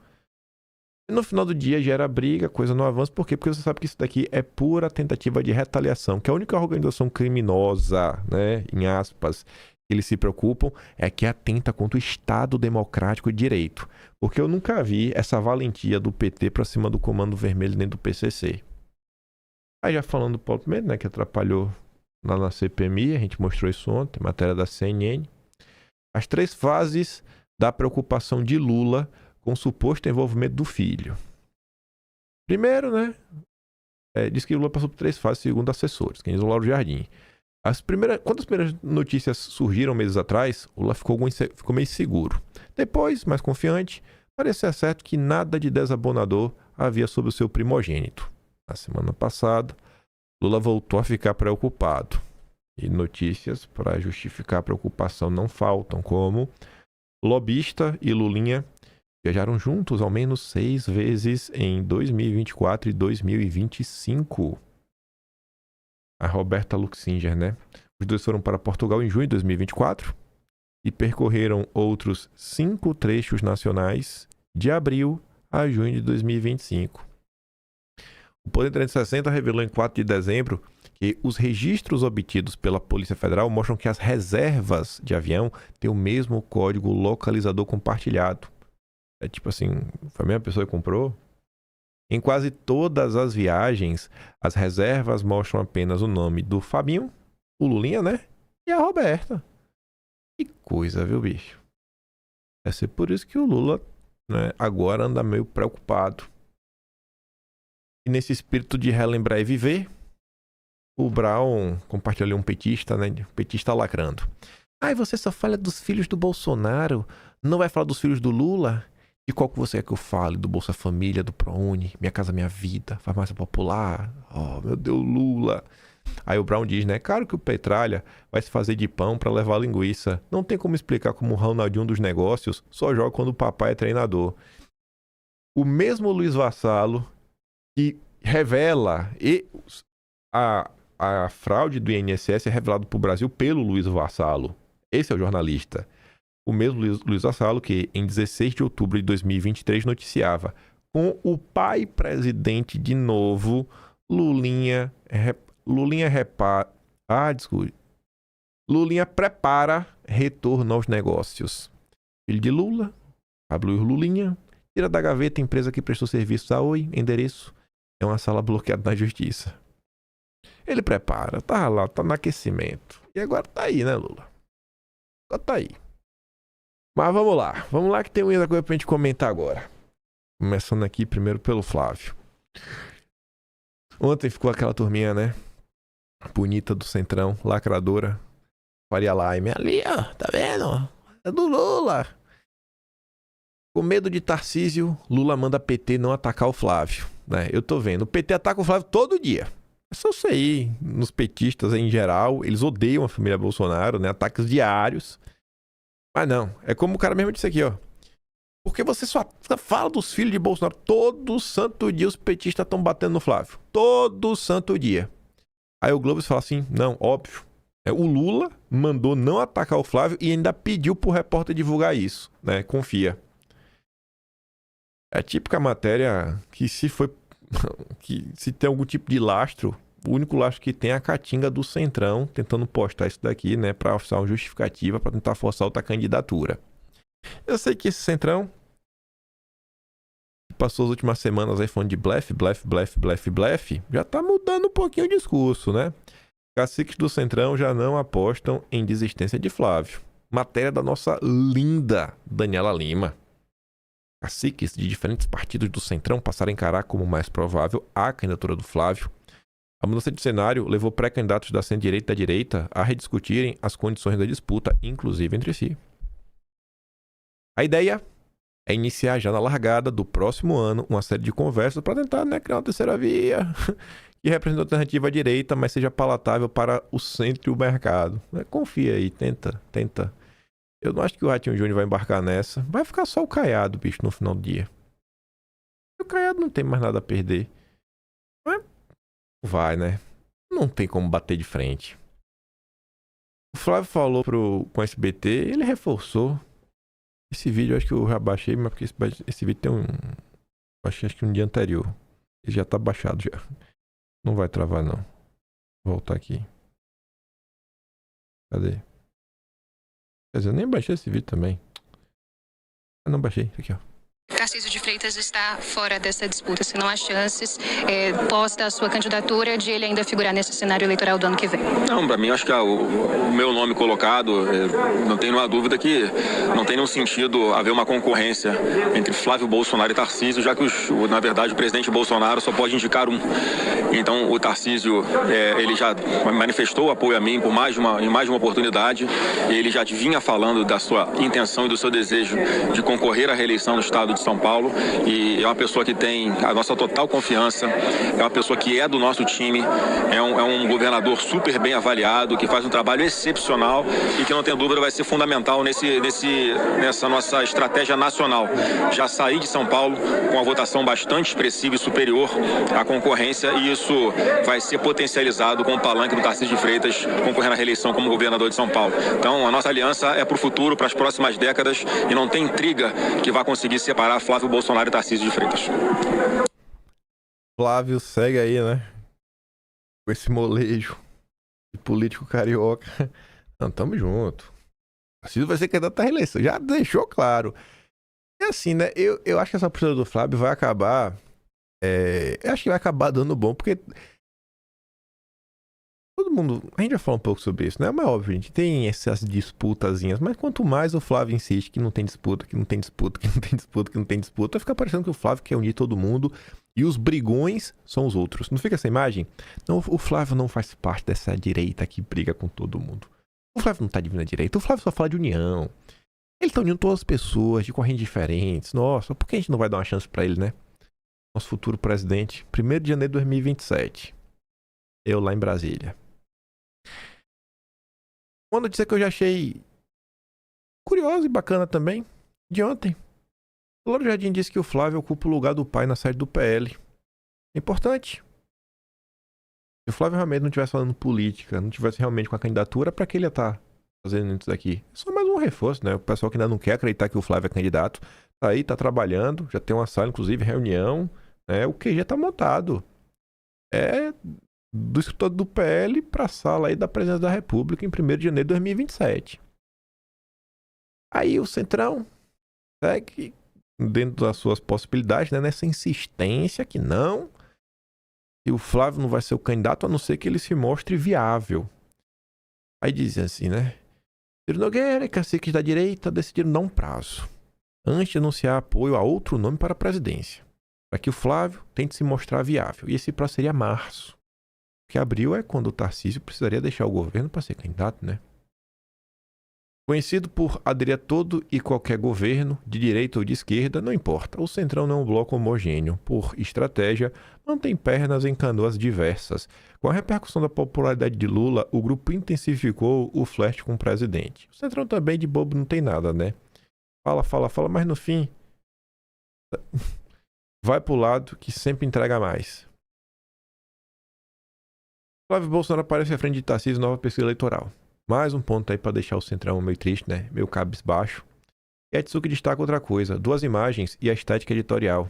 E no final do dia gera briga, coisa não avança. Por quê? Porque você sabe que isso daqui é pura tentativa de retaliação, que a única organização criminosa, né, em aspas, que eles se preocupam é que atenta contra o Estado Democrático de Direito. Porque eu nunca vi essa valentia do PT para cima do Comando Vermelho nem do PCC. Aí já falando do Paulo Pimenta, né, que atrapalhou lá na CPMI, a gente mostrou isso ontem, matéria da CNN. As 3 fases da preocupação de Lula com o suposto envolvimento do filho. Primeiro, né, diz que Lula passou por 3 fases segundo assessores, quem diz o Lauro Jardim. Quando as primeiras notícias surgiram meses atrás, Lula ficou meio seguro. Depois, mais confiante, parecia certo que nada de desabonador havia sobre o seu primogênito. Na semana passada, Lula voltou a ficar preocupado. E notícias para justificar a preocupação não faltam, como lobista e Lulinha viajaram juntos ao menos 6 vezes em 2024 e 2025. A Roberta Luxinger, né? Os dois foram para Portugal em junho de 2024 e percorreram outros 5 trechos nacionais de abril a junho de 2025. O Poder 360 revelou em 4 de dezembro que os registros obtidos pela Polícia Federal mostram que as reservas de avião têm o mesmo código localizador compartilhado. É tipo assim, foi a mesma pessoa que comprou? Em quase todas as viagens, as reservas mostram apenas o nome do Fabinho, o Lulinha, né? E a Roberta. Que coisa, viu, bicho? Deve ser por isso que o Lula, né, agora anda meio preocupado. E nesse espírito de relembrar e viver, o Brown compartilhou um petista, né? Petista lacrando. Ai, você só fala dos filhos do Bolsonaro, não vai falar dos filhos do Lula? De qual que você quer que eu fale? Do Bolsa Família, do ProUni, Minha Casa Minha Vida, Farmácia Popular? Oh, meu Deus, Lula. Aí o Brown diz, né? Claro que o Petralha vai se fazer de pão pra levar linguiça. Não tem como explicar como o Ronaldinho dos negócios só joga quando o papai é treinador. O mesmo Luiz Vassalo que revela a fraude do INSS é revelado para o Brasil pelo Luiz Vassalo. Esse é o jornalista. O mesmo Luiz Vassalo que, em 16 de outubro de 2023, noticiava: com o pai presidente de novo, Lulinha prepara retorno aos negócios. Filho de Lula, Pablo Lulinha, tira da gaveta a empresa que prestou serviços a Oi, endereço. É uma sala bloqueada na justiça. Ele prepara, tá lá, tá no aquecimento. E agora tá aí, né, Lula? Agora tá aí. Mas vamos lá que tem muita coisa pra gente comentar agora. Começando aqui primeiro pelo Flávio. Ontem ficou aquela turminha, né? Bonita do Centrão, lacradora. Faria Lime. Ali, ó, tá vendo? É do Lula. Com medo de Tarcísio, Lula manda PT não atacar o Flávio. Né? Eu tô vendo. O PT ataca o Flávio todo dia. É só você ir nos petistas em geral, eles odeiam a família Bolsonaro, né? Ataques diários. Mas não, é como o cara mesmo disse aqui, ó. Porque você só fala dos filhos de Bolsonaro. Todo santo dia os petistas estão batendo no Flávio. Todo santo dia. Aí o Globo fala assim, não, óbvio. O Lula mandou não atacar o Flávio e ainda pediu pro repórter divulgar isso, né? Confia. É a típica matéria que se tem algum tipo de lastro, o único lastro que tem é a Caatinga do Centrão tentando postar isso daqui, né, para oficiar uma justificativa para tentar forçar outra candidatura. Eu sei que esse Centrão que passou as últimas semanas aí falando de blefe, já tá mudando um pouquinho o discurso, né? Caciques do Centrão já não apostam em desistência de Flávio. Matéria da nossa linda Daniela Lima. Caciques de diferentes partidos do Centrão passaram a encarar como mais provável a candidatura do Flávio. A mudança de cenário levou pré-candidatos da centro-direita e da direita a rediscutirem as condições da disputa, inclusive entre si. A ideia é iniciar já na largada do próximo ano uma série de conversas para tentar, né, criar uma terceira via que represente a alternativa à direita, mas seja palatável para o centro e o mercado. Confia aí, tenta. Eu não acho que o Ratinho Júnior vai embarcar nessa. Vai ficar só o Caiado, bicho, no final do dia. O Caiado não tem mais nada a perder. Mas vai, né? Não tem como bater de frente. O Flávio falou com o SBT, ele reforçou. Esse vídeo eu acho que eu já baixei, mas porque esse vídeo tem acho que um dia anterior. Ele já tá baixado já. Não vai travar não. Vou voltar aqui. Cadê? Quer dizer, eu nem baixei esse vídeo também. Eu não baixei. Aqui, ó. Tarcísio de Freitas está fora dessa disputa, se não há chances, posta a sua candidatura, de ele ainda figurar nesse cenário eleitoral do ano que vem? Não, para mim acho que o meu nome colocado, não tenho nenhuma dúvida que não tem nenhum sentido haver uma concorrência entre Flávio Bolsonaro e Tarcísio, já que na verdade o presidente Bolsonaro só pode indicar um. Então o Tarcísio, ele já manifestou apoio a mim em mais de uma oportunidade, ele já vinha falando da sua intenção e do seu desejo de concorrer à reeleição no estado de São Paulo, e é uma pessoa que tem a nossa total confiança, é uma pessoa que é do nosso time, é um governador super bem avaliado, que faz um trabalho excepcional e que não tem dúvida vai ser fundamental nessa nossa estratégia nacional. Já saí de São Paulo com uma votação bastante expressiva e superior à concorrência, e isso vai ser potencializado com o palanque do Tarcísio de Freitas concorrendo à reeleição como governador de São Paulo. Então a nossa aliança é para o futuro, para as próximas décadas, e não tem intriga que vá conseguir separar Flávio Bolsonaro e Tarcísio de Freitas. Flávio segue aí, né? Com esse molejo de político carioca. Não, tamo junto. Tarcísio vai ser candidato à reeleição. Já deixou claro. É assim, né? Eu acho que essa postura do Flávio vai acabar... eu acho que vai acabar dando bom, porque... Todo mundo... A gente já falou um pouco sobre isso, né? Mas óbvio, a gente tem essas disputazinhas, mas quanto mais o Flávio insiste que não tem disputa, vai ficar parecendo que o Flávio quer unir todo mundo e os brigões são os outros. Não fica essa imagem? Não, o Flávio não faz parte dessa direita que briga com todo mundo. O Flávio não tá dividindo a direita, o Flávio só fala de união. Ele tá unindo todas as pessoas de correntes diferentes. Nossa, por que a gente não vai dar uma chance pra ele, né? Nosso futuro presidente, 1º de janeiro de 2027. Eu lá em Brasília. Uma notícia que eu já achei curiosa e bacana também, de ontem. O Lauro Jardim disse que o Flávio ocupa o lugar do pai na sede do PL. É importante. Se o Flávio realmente não estivesse falando política, não estivesse realmente com a candidatura, para que ele ia estar fazendo isso daqui? É só mais um reforço, né? O pessoal que ainda não quer acreditar que o Flávio é candidato, tá aí, tá trabalhando, já tem uma sala, inclusive, reunião, né? O QG tá montado. É... do escritório do PL para a sala aí da Presidência da República em 1º de janeiro de 2027. Aí o Centrão segue dentro das suas possibilidades, né, nessa insistência que não, e o Flávio não vai ser o candidato a não ser que ele se mostre viável. Aí dizem assim, né? Ciro Nogueira e caciques da direita decidiram dar um prazo antes de anunciar apoio a outro nome para a presidência, para que o Flávio tente se mostrar viável. E esse prazo seria março. Que abril é quando o Tarcísio precisaria deixar o governo para ser candidato, né? Conhecido por aderir a todo e qualquer governo, de direita ou de esquerda, não importa. O Centrão não é um bloco homogêneo. Por estratégia, mantém pernas em canoas diversas. Com a repercussão da popularidade de Lula, o grupo intensificou o flerte com o presidente. O Centrão também de bobo não tem nada, né? Fala, mas no fim vai pro lado que sempre entrega mais. Flávio Bolsonaro aparece à frente de Tarcísio em nova pesquisa eleitoral. Mais um ponto aí para deixar o Centrão meio triste, né? Meio cabisbaixo. E a Tsuki destaca outra coisa: 2 imagens e a estética editorial.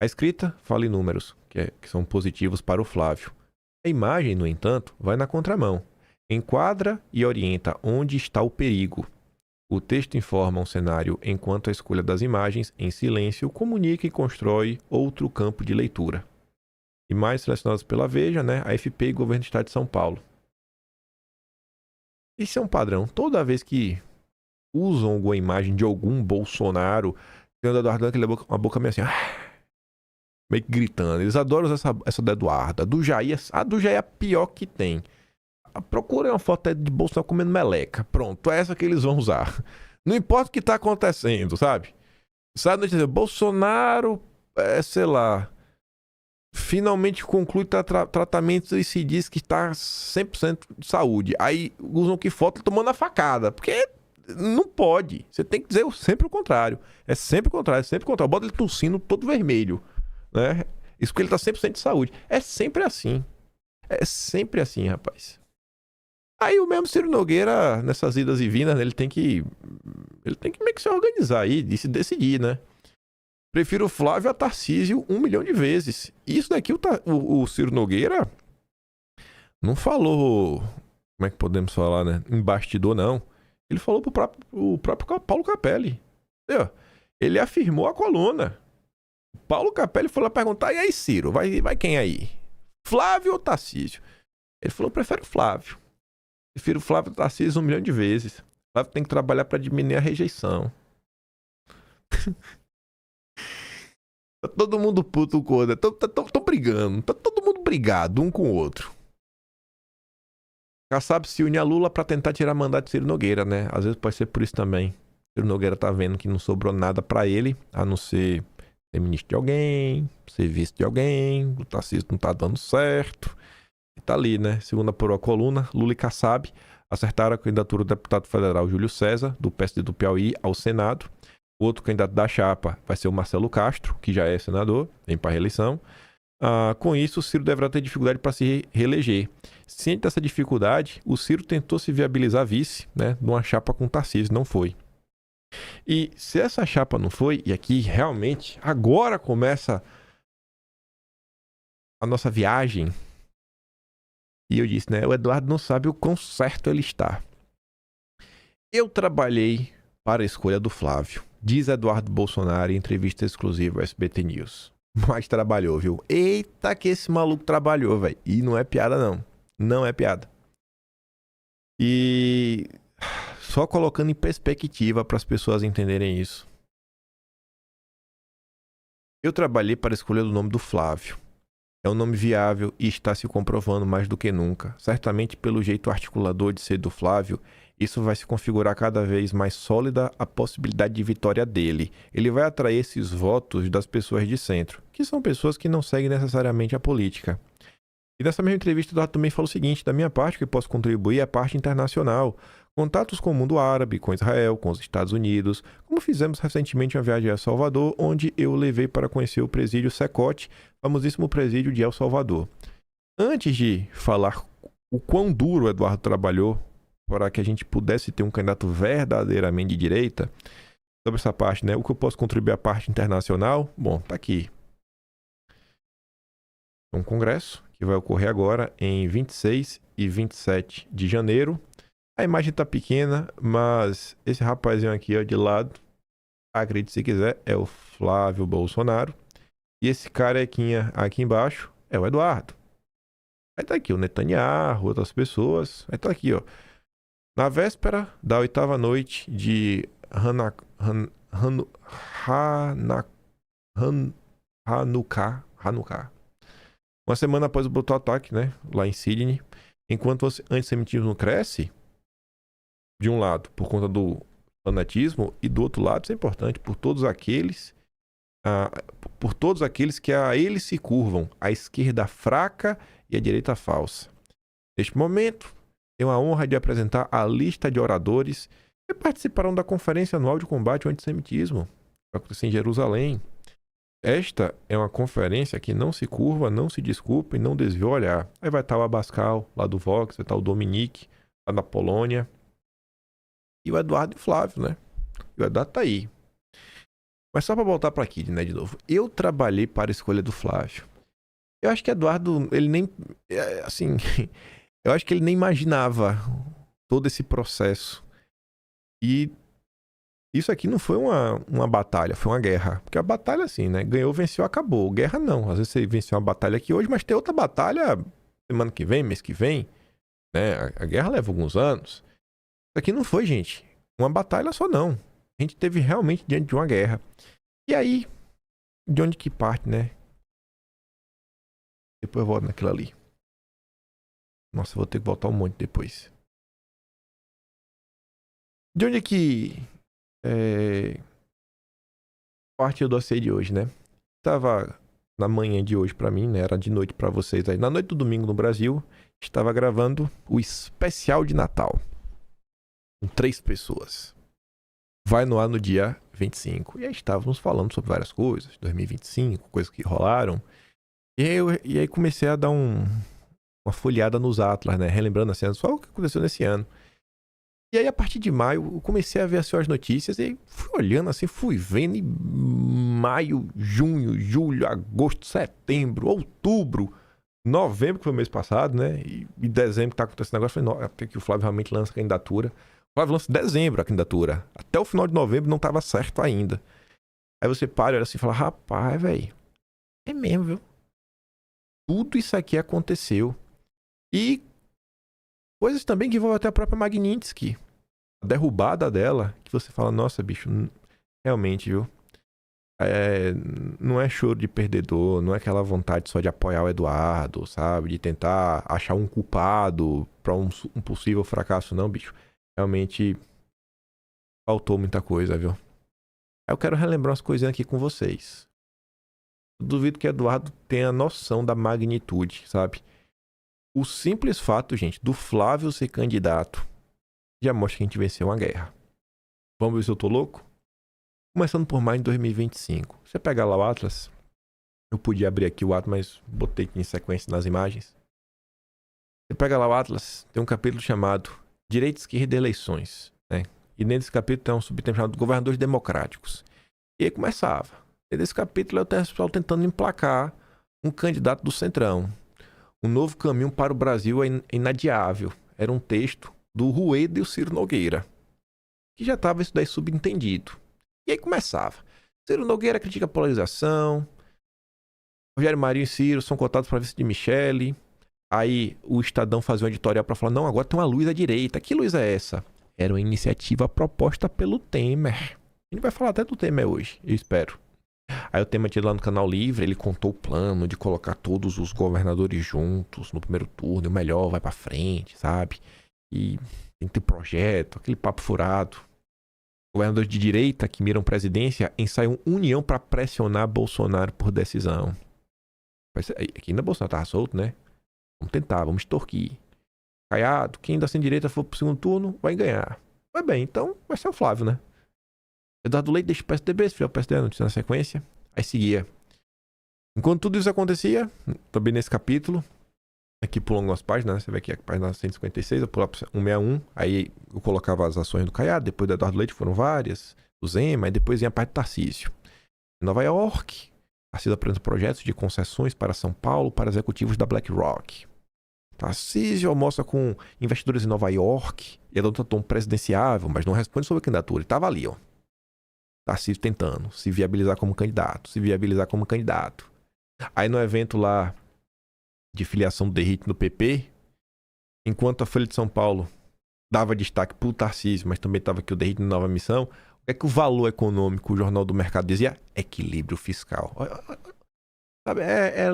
A escrita fala em números, que são positivos para o Flávio. A imagem, no entanto, vai na contramão. Enquadra e orienta onde está o perigo. O texto informa um cenário, enquanto a escolha das imagens, em silêncio, comunica e constrói outro campo de leitura. Imagens selecionadas pela Veja, né? AFP e Governo do Estado de São Paulo. Isso é um padrão. Toda vez que usam alguma imagem de algum Bolsonaro, tem o Eduardo dando uma boca meio assim, meio que gritando. Eles adoram usar essa do Eduardo. A do Jair é a pior que tem. Procurem uma foto de Bolsonaro comendo meleca. Pronto, é essa que eles vão usar. Não importa o que está acontecendo, sabe? Sabe, Bolsonaro, sei lá, finalmente conclui tratamentos e se diz que está 100% de saúde. Aí usam que foto tomando a facada. Porque não pode. Você tem que dizer sempre o contrário. É sempre o contrário, é sempre o contrário. Bota ele tossindo todo vermelho, né? Isso porque ele está 100% de saúde. É sempre assim. É sempre assim, rapaz. Aí o mesmo Ciro Nogueira, nessas idas e vindas, ele tem que meio que se organizar aí e se decidir, né? Prefiro o Flávio a Tarcísio 1 milhão de vezes. Isso daqui o Ciro Nogueira não falou, como é que podemos falar, né? Em bastidor, não. Ele falou pro próprio Paulo Capelli. Ele afirmou a coluna. Paulo Capelli foi lá perguntar, e aí, Ciro, vai quem aí? Flávio ou Tarcísio? Ele falou, prefiro o Flávio. Prefiro o Flávio a Tarcísio 1 milhão de vezes. O Flávio tem que trabalhar para diminuir a rejeição. Tá todo mundo puto com o outro. Tô brigando. Tá todo mundo brigado um com o outro. Kassab se une a Lula pra tentar tirar mandato de Ciro Nogueira, né? Às vezes pode ser por isso também. Ciro Nogueira tá vendo que não sobrou nada pra ele, a não ser ministro de alguém, ser vice de alguém. O Tarcísio não tá dando certo. E tá ali, né? Segundo apurou a coluna, Lula e Kassab acertaram a candidatura do deputado federal Júlio César, do PSD do Piauí, ao Senado. O outro candidato da chapa vai ser o Marcelo Castro, que já é senador, vem para reeleição. Com isso, o Ciro deverá ter dificuldade para se reeleger. Ciente dessa dificuldade, o Ciro tentou se viabilizar vice, né, numa chapa com Tarcísio, não foi. E se essa chapa não foi, e aqui realmente agora começa a nossa viagem, e eu disse, né, o Eduardo não sabe o quão certo ele está. Eu trabalhei para a escolha do Flávio. Diz Eduardo Bolsonaro em entrevista exclusiva ao SBT News. Mas trabalhou, viu? Eita, que esse maluco trabalhou, velho. E não é piada, não. Não é piada. E só colocando em perspectiva para as pessoas entenderem isso. Eu trabalhei para a escolha do nome do Flávio. É um nome viável e está se comprovando mais do que nunca. Certamente pelo jeito articulador de ser do Flávio, isso vai se configurar cada vez mais sólida a possibilidade de vitória dele. Ele vai atrair esses votos das pessoas de centro, que são pessoas que não seguem necessariamente a política. E nessa mesma entrevista, o Eduardo também falou o seguinte: da minha parte, que posso contribuir é a parte internacional. Contatos com o mundo árabe, com Israel, com os Estados Unidos, como fizemos recentemente uma viagem a El Salvador, onde eu levei para conhecer o presídio Secote, famosíssimo presídio de El Salvador. Antes de falar o quão duro o Eduardo trabalhou para que a gente pudesse ter um candidato verdadeiramente de direita, sobre essa parte, né? O que eu posso contribuir à parte internacional? Bom, tá aqui. Um congresso que vai ocorrer agora em 26 e 27 de janeiro. A imagem tá pequena, mas esse rapazinho aqui, ó, de lado, acredite se quiser, é o Flávio Bolsonaro. E esse carequinha aqui embaixo é o Eduardo. Aí tá aqui o Netanyahu, outras pessoas. Aí tá aqui, ó. Na véspera da 8ª noite de Hanukkah. Uma semana após o brutal ataque, né, lá em Sydney, enquanto o antissemitismo cresce, de um lado, por conta do fanatismo, e do outro lado, isso é importante, por todos aqueles que a ele se curvam, a esquerda fraca e a direita falsa. Neste momento, tenho a honra de apresentar a lista de oradores que participarão da Conferência Anual de Combate ao Antissemitismo, que vai acontecer em Jerusalém. Esta é uma conferência que não se curva, não se desculpa e não desvia o olhar. Aí vai estar o Abascal, lá do Vox, vai estar o Dominique, lá da Polônia, e o Eduardo e o Flávio, né? E o Eduardo tá aí. Mas só para voltar para aqui, né, de novo. Eu trabalhei para a escolha do Flávio. Eu acho que Eduardo, ele nem... Assim... Eu acho que ele nem imaginava todo esse processo. E isso aqui não foi uma batalha, foi uma guerra. Porque a batalha, assim, né? Ganhou, venceu, acabou. Guerra não. Às vezes você venceu uma batalha aqui hoje, mas tem outra batalha semana que vem, mês que vem. Né? A guerra leva alguns anos. Isso aqui não foi, gente, uma batalha só, não. A gente teve realmente diante de uma guerra. E aí, de onde que parte, né? Depois eu volto naquilo ali. Nossa, eu vou ter que voltar um monte depois. De onde é que parte o dossiê de hoje, né? Estava na manhã de hoje pra mim, né? Era de noite pra vocês aí. Na noite do domingo no Brasil, estava gravando o especial de Natal. Com 3 pessoas. Vai no ar no dia 25. E aí estávamos falando sobre várias coisas. 2025, coisas que rolaram. E aí comecei a dar uma folheada nos Atlas, né? Relembrando assim, só o que aconteceu nesse ano. E aí, a partir de maio, eu comecei a ver assim, as notícias e fui olhando assim, fui vendo em maio, junho, julho, agosto, setembro, outubro, novembro, que foi o mês passado, né? E dezembro que tá acontecendo negócio, eu falei, até que o Flávio realmente lança a candidatura. O Flávio lança em dezembro a candidatura. Até o final de novembro não tava certo ainda. Aí você para, olha assim e fala, rapaz, velho, é mesmo, viu? Tudo isso aqui aconteceu. E coisas também que envolvem até a própria Magnitsky. A derrubada dela, que você fala, nossa, bicho, realmente, viu? Não é choro de perdedor, não é aquela vontade só de apoiar o Eduardo, sabe? De tentar achar um culpado para um possível fracasso, não, bicho. Realmente faltou muita coisa, viu? Eu quero relembrar umas coisinhas aqui com vocês. Eu duvido que Eduardo tenha noção da magnitude, sabe? O simples fato, gente, do Flávio ser candidato já mostra que a gente venceu uma guerra. Vamos ver se eu tô louco? Começando por maio de 2025. Você pega lá o Atlas. Eu podia abrir aqui o Atlas, mas botei aqui em sequência nas imagens. Você pega lá o Atlas, tem um capítulo chamado Direita, Esquerda e Eleições, né? E nesse capítulo tem um subtema chamado Governadores Democráticos. E aí começava. E nesse capítulo é o pessoal tentando emplacar um candidato do Centrão. Um novo caminho para o Brasil é inadiável. Era um texto do Rueda e o Ciro Nogueira. Que já estava isso daí subentendido. E aí começava. Ciro Nogueira critica a polarização. Rogério Marinho e Ciro são cotados para vice de Michele. Aí o Estadão fazia um editorial para falar, não, agora tem uma luz à direita. Que luz é essa? Era uma iniciativa proposta pelo Temer. A gente vai falar até do Temer hoje, eu espero. Aí o Temer tinha lá no Canal Livre, ele contou o plano de colocar todos os governadores juntos no primeiro turno, o melhor vai pra frente, sabe? E tem que ter projeto, aquele papo furado. Governadores de direita que miram presidência ensaiam união para pressionar Bolsonaro por decisão. Aqui ainda Bolsonaro tava solto, né? Vamos tentar, vamos extorquir. Caiado, quem da centro-direita for pro segundo turno vai ganhar. Vai bem, então vai ser o Flávio, né? Eduardo Leite deixa o PSDB, se fizer o PSDB, notícia na sequência. Aí seguia. Enquanto tudo isso acontecia, também nesse capítulo, aqui pulando as páginas, né? Você vê aqui a página 156, eu pulo para 161, aí eu colocava as ações do Caiado, depois do Eduardo Leite foram várias, do Zema, aí depois vinha a parte do Tarcísio. Em Nova York, Tarcísio apresenta projetos de concessões para São Paulo para executivos da BlackRock. Tarcísio almoça com investidores em Nova York e adota tom presidenciável, mas não responde sobre a candidatura. Ele estava ali, ó. Tarcísio tentando se viabilizar como candidato. Aí no evento lá de filiação do Derrite no PP, enquanto a Folha de São Paulo dava destaque pro Tarcísio, mas também estava aqui o Derrite na Nova Missão, o que é que o valor econômico, o Jornal do Mercado dizia? Equilíbrio fiscal. Sabe, é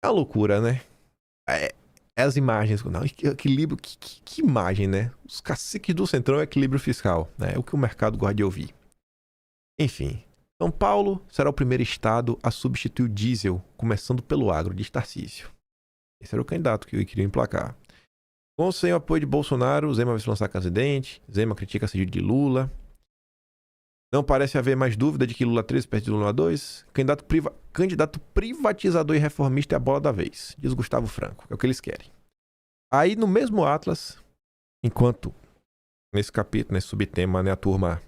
uma loucura, né? as imagens. Não, equilíbrio, que imagem, né? Os caciques do Centrão é equilíbrio fiscal, né? É o que o mercado gosta de ouvir. Enfim, São Paulo será o primeiro estado a substituir o diesel, começando pelo agro, diz Tarcísio. Esse era o candidato que eu queria emplacar. Com ou sem o apoio de Bolsonaro, Zema vai se lançar presidente. Zema critica a saída de Lula. Não parece haver mais dúvida de que Lula 13 perde de Lula 2. Candidato privatizador e reformista é a bola da vez, diz Gustavo Franco. É o que eles querem. Aí, no mesmo Atlas, enquanto nesse capítulo, nesse subtema, né, a turma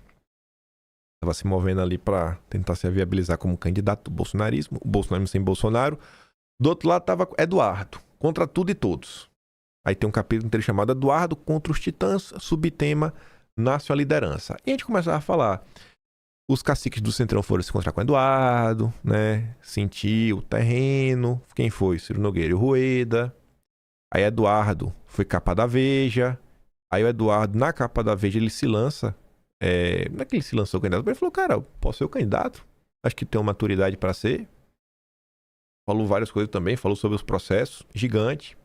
estava se movendo ali para tentar se viabilizar como candidato do bolsonarismo, o bolsonarismo sem Bolsonaro. Do outro lado estava Eduardo, contra tudo e todos. Aí tem um capítulo inteiro chamado Eduardo contra os titãs, subtema Nasce a liderança. E a gente começava a falar. Os caciques do Centrão foram se encontrar com Eduardo, né? Sentir o terreno. Quem foi? Ciro Nogueira e o Rueda. Aí Eduardo foi capa da Veja. Aí o Eduardo, na capa da Veja, ele se lança. Não é que ele se lançou candidato, mas ele falou, cara, eu posso ser o candidato. Acho que tenho maturidade para ser. Falou várias coisas também. Falou sobre os processos. Gigante.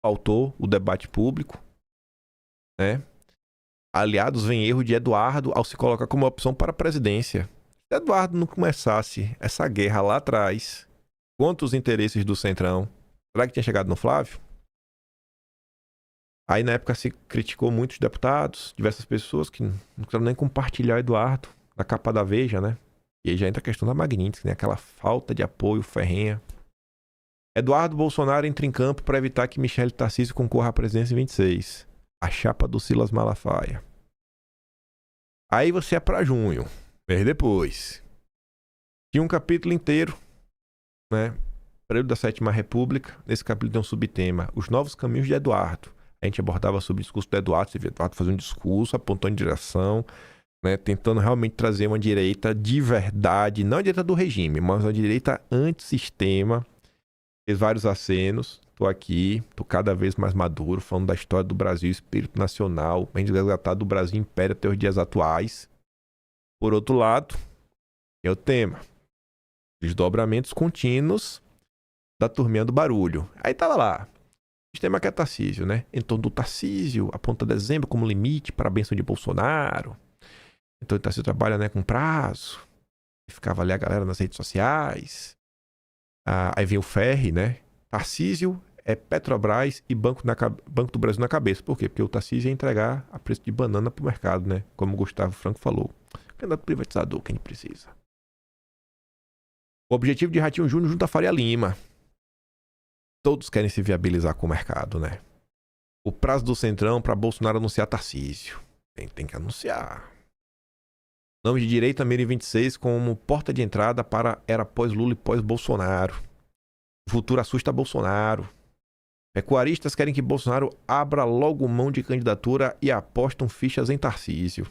Faltou o debate público. Né? Aliados vem erro de Eduardo ao se colocar como opção para a presidência. Se Eduardo não começasse essa guerra lá atrás contra os interesses do Centrão, será que tinha chegado no Flávio? Aí na época se criticou muitos deputados, diversas pessoas que não quiseram nem compartilhar Eduardo da capa da Veja, né? E aí já entra a questão da Magnitsky, né? Aquela falta de apoio ferrenha. Eduardo Bolsonaro entra em campo para evitar que Michele Tarcísio concorra à presidência em 26. A chapa do Silas Malafaia. Aí você é para junho, mês depois. Tinha um capítulo inteiro, né? Período da Sétima República. Nesse capítulo tem um subtema, os novos caminhos de Eduardo. A gente abordava sobre o discurso do Eduardo. Você vê Eduardo fazendo um discurso, apontando em direção, né? Tentando realmente trazer uma direita de verdade, não a direita do regime, mas uma direita antissistema. Fez vários acenos. Tô aqui, tô cada vez mais maduro, falando da história do Brasil, espírito nacional, bem resgatado do Brasil Império até os dias atuais. Por outro lado, é o tema. Desdobramentos contínuos da turminha do barulho. Aí tava lá. O tema que é Tarcísio, né? Em torno do Tarcísio, aponta dezembro como limite para a bênção de Bolsonaro. Então o Tarcísio trabalha, né, com prazo. E ficava ali a galera nas redes sociais. Aí vem o Ferri, né? Tarcísio é Petrobras e Banco do Brasil na cabeça. Por quê? Porque o Tarcísio ia entregar a preço de banana pro mercado, né? Como o Gustavo Franco falou. Candidato privatizador, quem precisa. O objetivo de Ratinho Júnior junto a Faria Lima. Todos querem se viabilizar com o mercado, né? O prazo do Centrão para Bolsonaro anunciar Tarcísio. Tem que anunciar. Nome de direita mira em 26 como porta de entrada para era pós-Lula e pós-Bolsonaro. O futuro assusta Bolsonaro. Pecuaristas querem que Bolsonaro abra logo mão de candidatura e apostam fichas em Tarcísio.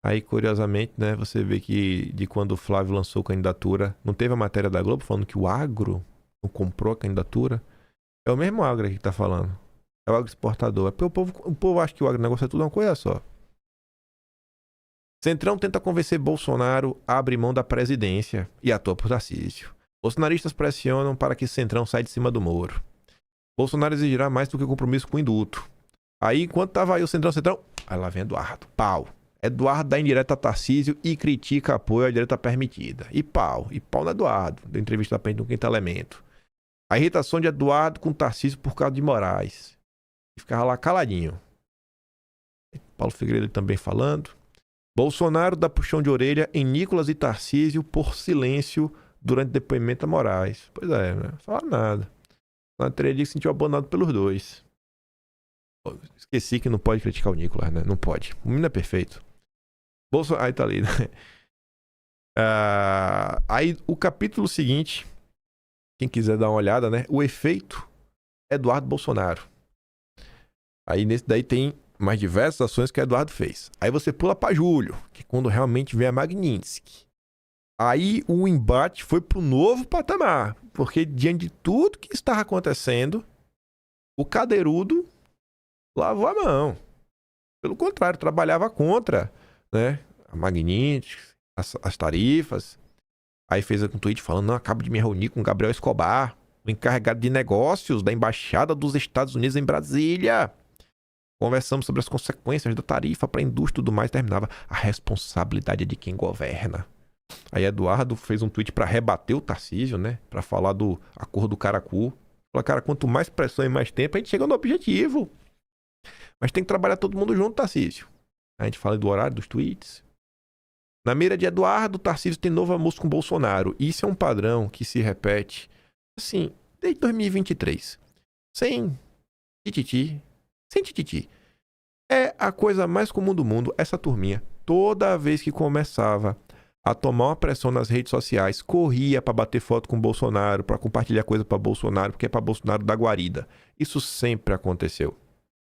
Aí, curiosamente, né, você vê que de quando o Flávio lançou candidatura, não teve a matéria da Globo falando que o agro não comprou a candidatura? É o mesmo agro aqui que tá falando. É o agro exportador. É porque o povo acha que o agronegócio é tudo uma coisa só. Centrão tenta convencer Bolsonaro a abrir mão da presidência e atua por Tarcísio. Bolsonaristas pressionam para que Centrão saia de cima do Moro. Bolsonaro exigirá mais do que compromisso com o induto. Aí, enquanto tava aí o Centrão, aí lá vem Eduardo. Pau. Eduardo dá indireta a Tarcísio e critica apoio à direita permitida. E pau no Eduardo. Deu entrevista pra gente no Quinto Elemento. A irritação de Eduardo com Tarcísio por causa de Moraes. E ficava lá caladinho. Paulo Figueiredo também falando. Bolsonaro dá puxão de orelha em Nicolas e Tarcísio por silêncio durante o depoimento a Moraes. Pois é, né? Não fala nada. Na teoria se sentiu abandonado pelos dois. Esqueci que não pode criticar o Nicolas, né? Não pode. O menino é perfeito. Aí tá ali, né? Aí o capítulo seguinte, quem quiser dar uma olhada, né? O efeito Eduardo Bolsonaro. Aí nesse daí tem mais diversas ações que Eduardo fez. Aí você pula pra julho, que é quando realmente vem a Magnitsky. Aí o embate foi pro novo patamar, porque diante de tudo que estava acontecendo, o cadeirudo lavou a mão. Pelo contrário, trabalhava contra, né, a Magnitsky, as tarifas. Aí fez um tweet falando, não, acabo de me reunir com Gabriel Escobar. o encarregado de negócios da Embaixada dos Estados Unidos em Brasília. Conversamos sobre as consequências da tarifa para a indústria e tudo mais. Terminava, a responsabilidade é de quem governa. Aí Eduardo fez um tweet para rebater o Tarcísio, né? Para falar do acordo do Caracu. Falou, cara, quanto mais pressão e mais tempo, a gente chega no objetivo. Mas tem que trabalhar todo mundo junto, Tarcísio. A gente fala do horário dos tweets. Na mira de Eduardo, Tarcísio tem novo almoço com Bolsonaro. Isso é um padrão que se repete, assim, desde 2023. Sem tititi. Sem tititi. É a coisa mais comum do mundo, essa turminha. Toda vez que começava a tomar uma pressão nas redes sociais, corria para bater foto com Bolsonaro, para compartilhar coisa para Bolsonaro, porque é para Bolsonaro da guarida. Isso sempre aconteceu.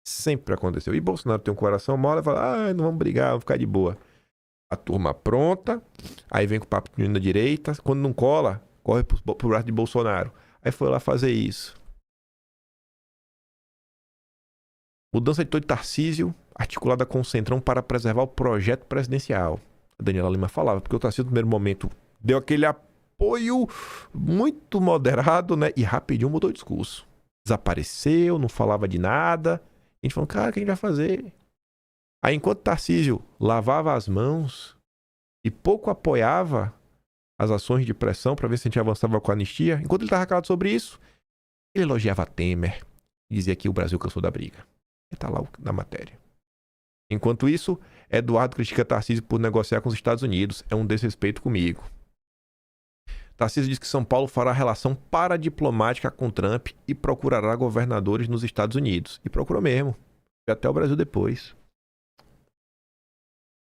Sempre aconteceu. E Bolsonaro tem um coração mole e fala, não vamos brigar, vamos ficar de boa. A turma pronta, aí vem com o papo da direita, quando não cola, corre pro braço de Bolsonaro. Aí foi lá fazer isso. Mudança de tom de Tarcísio, articulada com o Centrão para preservar o projeto presidencial. A Daniela Lima falava, porque o Tarcísio no primeiro momento deu aquele apoio muito moderado, né? E rapidinho mudou o discurso. Desapareceu, não falava de nada. A gente falou, cara, o que a gente vai fazer? Aí enquanto Tarcísio lavava as mãos e pouco apoiava as ações de pressão para ver se a gente avançava com a anistia, enquanto ele estava calado sobre isso, ele elogiava Temer e dizia que o Brasil cansou da briga. Está lá na matéria. Enquanto isso, Eduardo critica Tarcísio por negociar com os Estados Unidos. É um desrespeito comigo. Tarcísio diz que São Paulo fará relação paradiplomática com Trump e procurará governadores nos Estados Unidos. E procurou mesmo. E até o Brasil depois.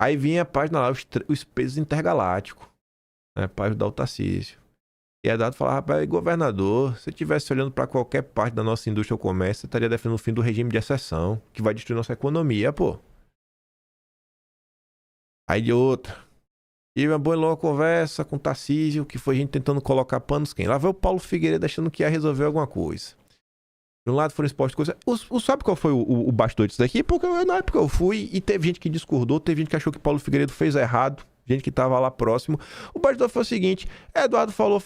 Aí vinha a página lá, os pesos intergalácticos. Né, página do Tarcísio. E Eduardo falava, rapaz, governador, se você estivesse olhando para qualquer parte da nossa indústria ou comércio, você estaria defendendo o fim do regime de exceção, que vai destruir nossa economia, pô. Aí de outra. Tive uma boa e longa conversa com o Tarcísio, que foi gente tentando colocar panos quem? Lá veio o Paulo Figueiredo achando que ia resolver alguma coisa. De um lado foram expostas coisas. Sabe qual foi o bastidor disso daqui? Porque na época eu fui e teve gente que discordou, teve gente que achou que Paulo Figueiredo fez errado. Gente que estava lá próximo. O bastidor foi o seguinte: Eduardo falou.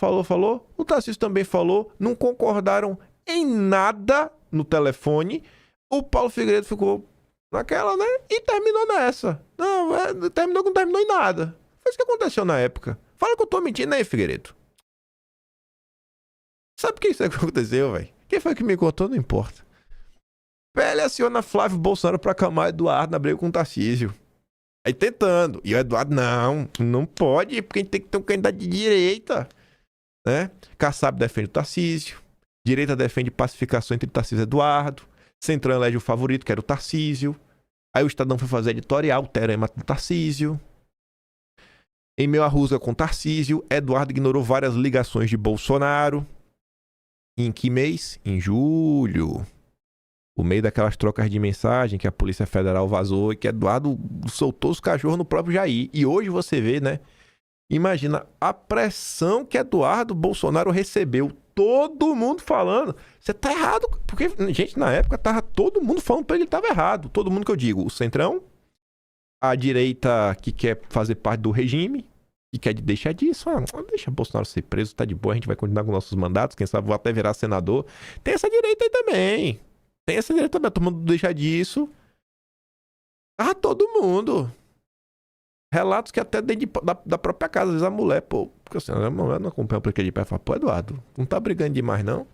O Tarcísio também falou. Não concordaram em nada no telefone. O Paulo Figueiredo ficou naquela, né? E terminou nessa. Não, terminou que não terminou em nada. Foi isso que aconteceu na época. Fala que eu tô mentindo aí, Figueiredo. Sabe o que isso aconteceu, velho? Quem foi que me contou? Não importa. PL aciona Flávio Bolsonaro pra acalmar Eduardo na briga com o Tarcísio. Aí tentando. E o Eduardo, não pode, porque a gente tem que ter um candidato de direita. Né? Kassab defende o Tarcísio. Direita defende pacificação entre Tarcísio e Eduardo. Centrão elege o favorito, que era o Tarcísio. Aí o Estadão foi fazer editorial, o Terema do Tarcísio. Em meio à rusga com Tarcísio, Eduardo ignorou várias ligações de Bolsonaro. Em que mês? Em julho. O meio daquelas trocas de mensagem que a Polícia Federal vazou e que Eduardo soltou os cachorros no próprio Jair. E hoje você vê, né? Imagina a pressão que Eduardo Bolsonaro recebeu. Todo mundo falando. Você tá errado. Porque, gente, na época tava todo mundo falando pra ele que tava errado. Todo mundo que eu digo. O Centrão, a direita que quer fazer parte do regime, que quer deixar disso. Deixa Bolsonaro ser preso, tá de boa, a gente vai continuar com nossos mandatos. Quem sabe vou até virar senador. Tem essa direita aí também. Tem essa direita também, todo mundo deixa disso. Todo mundo. Relatos que até dentro da própria casa, às vezes a mulher, pô, porque assim, a mulher não acompanha o porquê de pé e fala, pô, Eduardo, não tá brigando demais, não?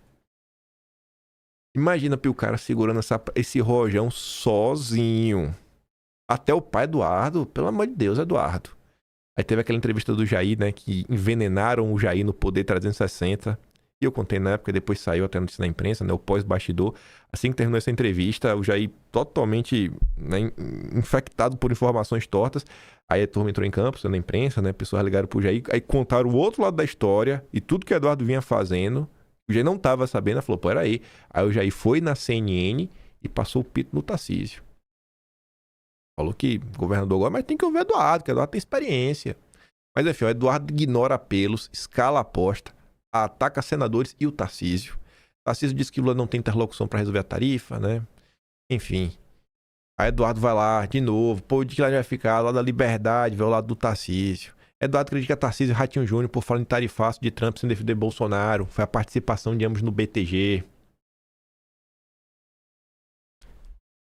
Imagina o cara segurando esse rojão sozinho. Até o pai Eduardo, pelo amor de Deus, Eduardo. Aí teve aquela entrevista do Jair, né, que envenenaram o Jair no Poder 360. E eu contei na época, depois saiu até notícia na imprensa, né, o pós-bastidor. Assim que terminou essa entrevista, o Jair totalmente, né, infectado por informações tortas. Aí a turma entrou em campo, na imprensa, né, pessoas ligaram pro Jair, aí contaram o outro lado da história e tudo que o Eduardo vinha fazendo. O Jair não tava sabendo, falou, pô, peraí. Aí o Jair foi na CNN e passou o pito no Tarcísio. Falou que governador agora, mas tem que ouvir o Eduardo, que o Eduardo tem experiência. Mas enfim, o Eduardo ignora apelos, escala a aposta, ataca senadores e o Tarcísio. O Tarcísio disse que o Lula não tem interlocução para resolver a tarifa, né? Enfim. Aí Eduardo vai lá de novo. Pô, de que lá vai ficar? Lá da Liberdade, vai ao lado do Tarcísio. Eduardo critica Tarcísio e Ratinho Júnior por falar em tarifaço de Trump sem defender Bolsonaro. Foi a participação de ambos no BTG.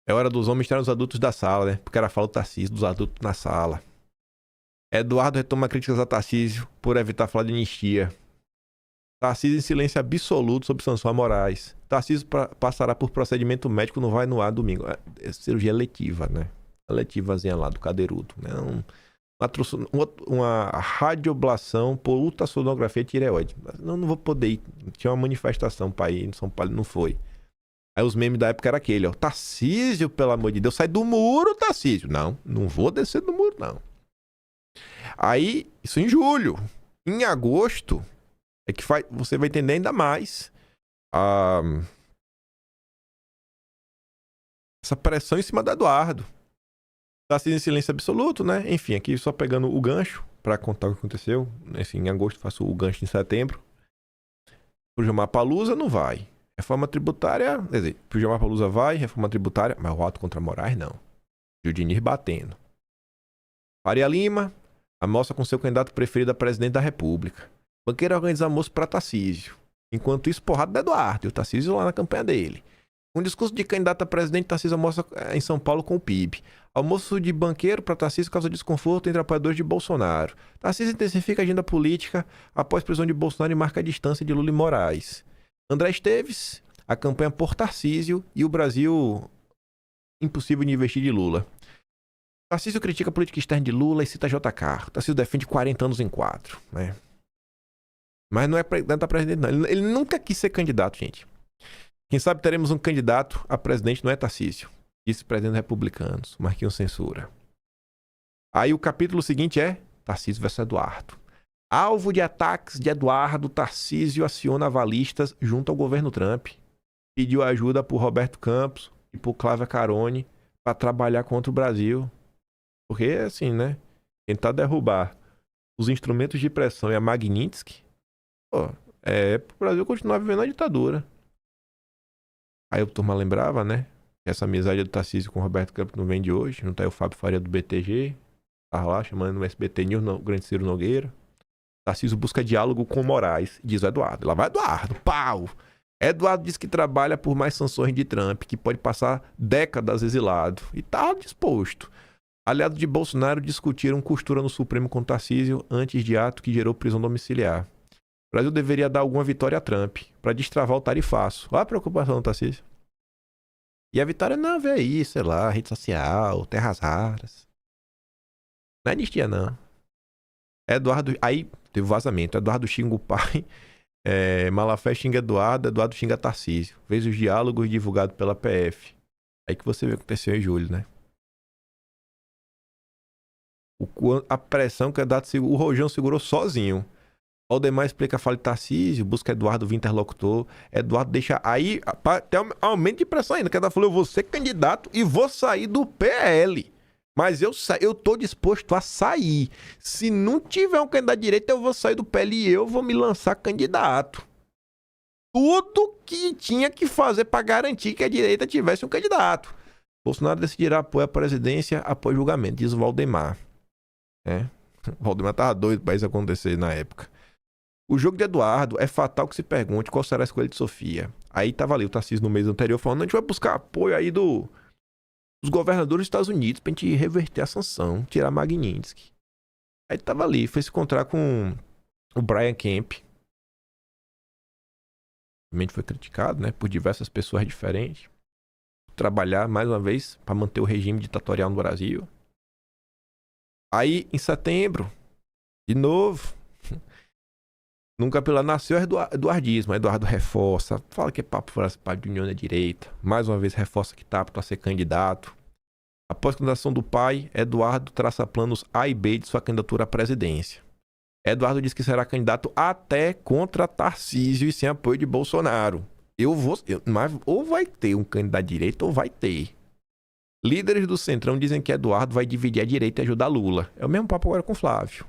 É hora dos homens estarem os adultos da sala, né? Porque era fala do Tarcísio, dos adultos na sala. Eduardo retoma críticas a Tarcísio por evitar falar de anistia. Tarcísio em silêncio absoluto sobre sanção a Moraes. Tarcísio passará por procedimento médico no Vai no Ar domingo. É cirurgia letiva, né? A letivazinha lá do cadeirudo. Né? Uma radioablação por ultrassonografia tireoide. Não vou poder ir. Tinha uma manifestação para ir em São Paulo, não foi. Aí os memes da época era aquele, ó. Tarcísio, pelo amor de Deus, sai do muro, Tarcísio. Não vou descer do muro, não. Aí, isso em julho. Em agosto, é que você vai entender ainda mais essa pressão em cima do Eduardo. Tarcísio em silêncio absoluto, né? Enfim, aqui só pegando o gancho para contar o que aconteceu. Enfim, em agosto faço o gancho em setembro. Pro Jamapalusa não vai. Reforma tributária, quer dizer, pro Jamapalusa vai, reforma tributária, mas o voto contra Moraes não. Judinir batendo. Faria Lima almoça com seu candidato preferido a presidente da República. Banqueiro organiza almoço para Tarcísio. Enquanto isso, porrada do Eduardo. E o Tarcísio lá na campanha dele. Um discurso de candidato a presidente, Tarcísio almoça em São Paulo com o PIB. Almoço de banqueiro para Tarcísio causa desconforto entre apoiadores de Bolsonaro. Tarcísio intensifica a agenda política após prisão de Bolsonaro e marca a distância de Lula e Moraes. André Esteves, a campanha por Tarcísio e o Brasil impossível de investir de Lula. Tarcísio critica a política externa de Lula e cita JK. Tarcísio defende 40 anos em 4, né? Mas não é candidato a presidente, não. Ele nunca quis ser candidato, gente. Quem sabe teremos um candidato a presidente, não é Tarcísio. Vice-presidente republicanos. Marquinhos censura. Aí o capítulo seguinte é Tarcísio versus Eduardo. Alvo de ataques de Eduardo, Tarcísio aciona avalistas junto ao governo Trump. Pediu ajuda por Roberto Campos e por Cláudia Carone para trabalhar contra o Brasil. Porque, assim, né? Tentar derrubar os instrumentos de pressão e a Magnitsky, pro Brasil continuar vivendo a ditadura. Aí o turma lembrava, né? Essa amizade do Tarcísio com o Roberto Campos não vem de hoje. Não tá aí o Fábio Faria do BTG. Tava lá chamando no SBT News, o grande Ciro Nogueira. Tarcísio busca diálogo com Moraes, diz o Eduardo. Lá vai Eduardo, pau! Eduardo diz que trabalha por mais sanções de Trump, que pode passar décadas exilado. E tá disposto. Aliados de Bolsonaro discutiram costura no Supremo com Tarcísio antes de ato que gerou prisão domiciliar. O Brasil deveria dar alguma vitória a Trump para destravar o tarifaço. Olha a preocupação do Tarcísio. E a vitória não vê aí, sei lá, rede social, terras raras. Não é anistia, não. Eduardo... Aí teve vazamento. Eduardo xinga o pai. Malafé xinga Eduardo. Eduardo xinga Tarcísio. Fez os diálogos divulgados pela PF. Aí que você vê o que aconteceu em julho, né? A pressão que o Rojão segurou sozinho. Valdemar explica a fala de Tarcísio, busca Eduardo vir interlocutor. Eduardo deixa aí, até aumento de pressão ainda. Que Eduardo falou, eu vou ser candidato e vou sair do PL. Mas eu tô disposto a sair. Se não tiver um candidato de direita, eu vou sair do PL e eu vou me lançar candidato. Tudo que tinha que fazer para garantir que a direita tivesse um candidato. Bolsonaro decidirá apoio à presidência após julgamento, diz o Valdemar. O Valdemar tava doido para isso acontecer na época. O jogo de Eduardo é fatal que se pergunte qual será a escolha de Sofia. Aí tava ali o Tarcísio no mês anterior falando, a gente vai buscar apoio aí dos governadores dos Estados Unidos pra gente reverter a sanção, tirar Magnitsky. Aí tava ali, foi se encontrar com o Brian Kemp. Realmente foi criticado, né, por diversas pessoas diferentes. Trabalhar, mais uma vez, para manter o regime ditatorial no Brasil. Aí, em setembro, de novo, num capítulo nasceu o eduardismo. Eduardo reforça, fala que é papo de união da direita. Mais uma vez reforça que tá para ser candidato. Após a candidação do pai, Eduardo traça planos A e B de sua candidatura à presidência. Eduardo diz que será candidato até contra Tarcísio e sem apoio de Bolsonaro. Mas ou vai ter um candidato de direita ou vai ter. Líderes do Centrão dizem que Eduardo vai dividir a direita e ajudar Lula. É o mesmo papo agora com Flávio.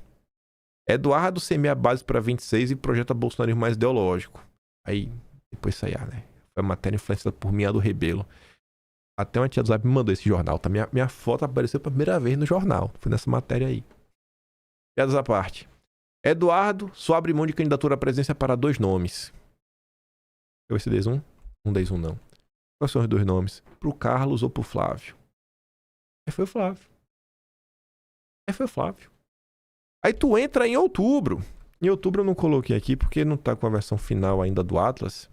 Eduardo semeia a base para 26 e projeta bolsonarismo mais ideológico. Aí, depois saia, né? Foi a matéria influenciada por Minha do Rebelo. Até uma tia do Zap me mandou esse jornal. Tá? Minha foto apareceu pela primeira vez no jornal. Foi nessa matéria aí. Piadas à parte. Eduardo só abre mão de candidatura à presidência para 2 nomes. Eu esse 10-1? Um 10-1 não. Quais são os 2 nomes? Pro Carlos ou pro Flávio? Aí foi o Flávio. Aí tu entra em outubro. Em outubro eu não coloquei aqui porque não tá com a versão final ainda do Atlas.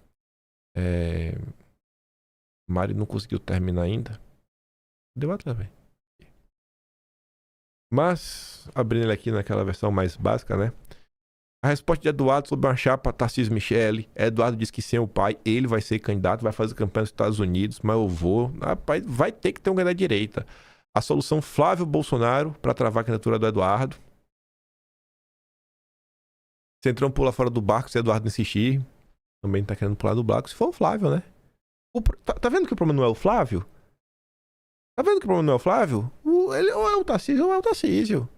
Mari não conseguiu terminar ainda. Deu Atlas, velho. Mas, abrindo ele aqui naquela versão mais básica, né? A resposta de Eduardo sobre uma chapa Tarcísio Michele. Eduardo diz que sem o pai, ele vai ser candidato, vai fazer campanha nos Estados Unidos, mas eu vou. Rapaz, vai ter que ter um candidato da direita. A solução Flávio Bolsonaro para travar a candidatura do Eduardo. Centrão pula fora do barco se Eduardo insistir. Também tá querendo pular do barco. Se for o Flávio, né? Tá vendo que o problema não é o Flávio? Tá vendo que o problema não é o Flávio? Ele ou é o Tarcísio ou é o Tarcísio.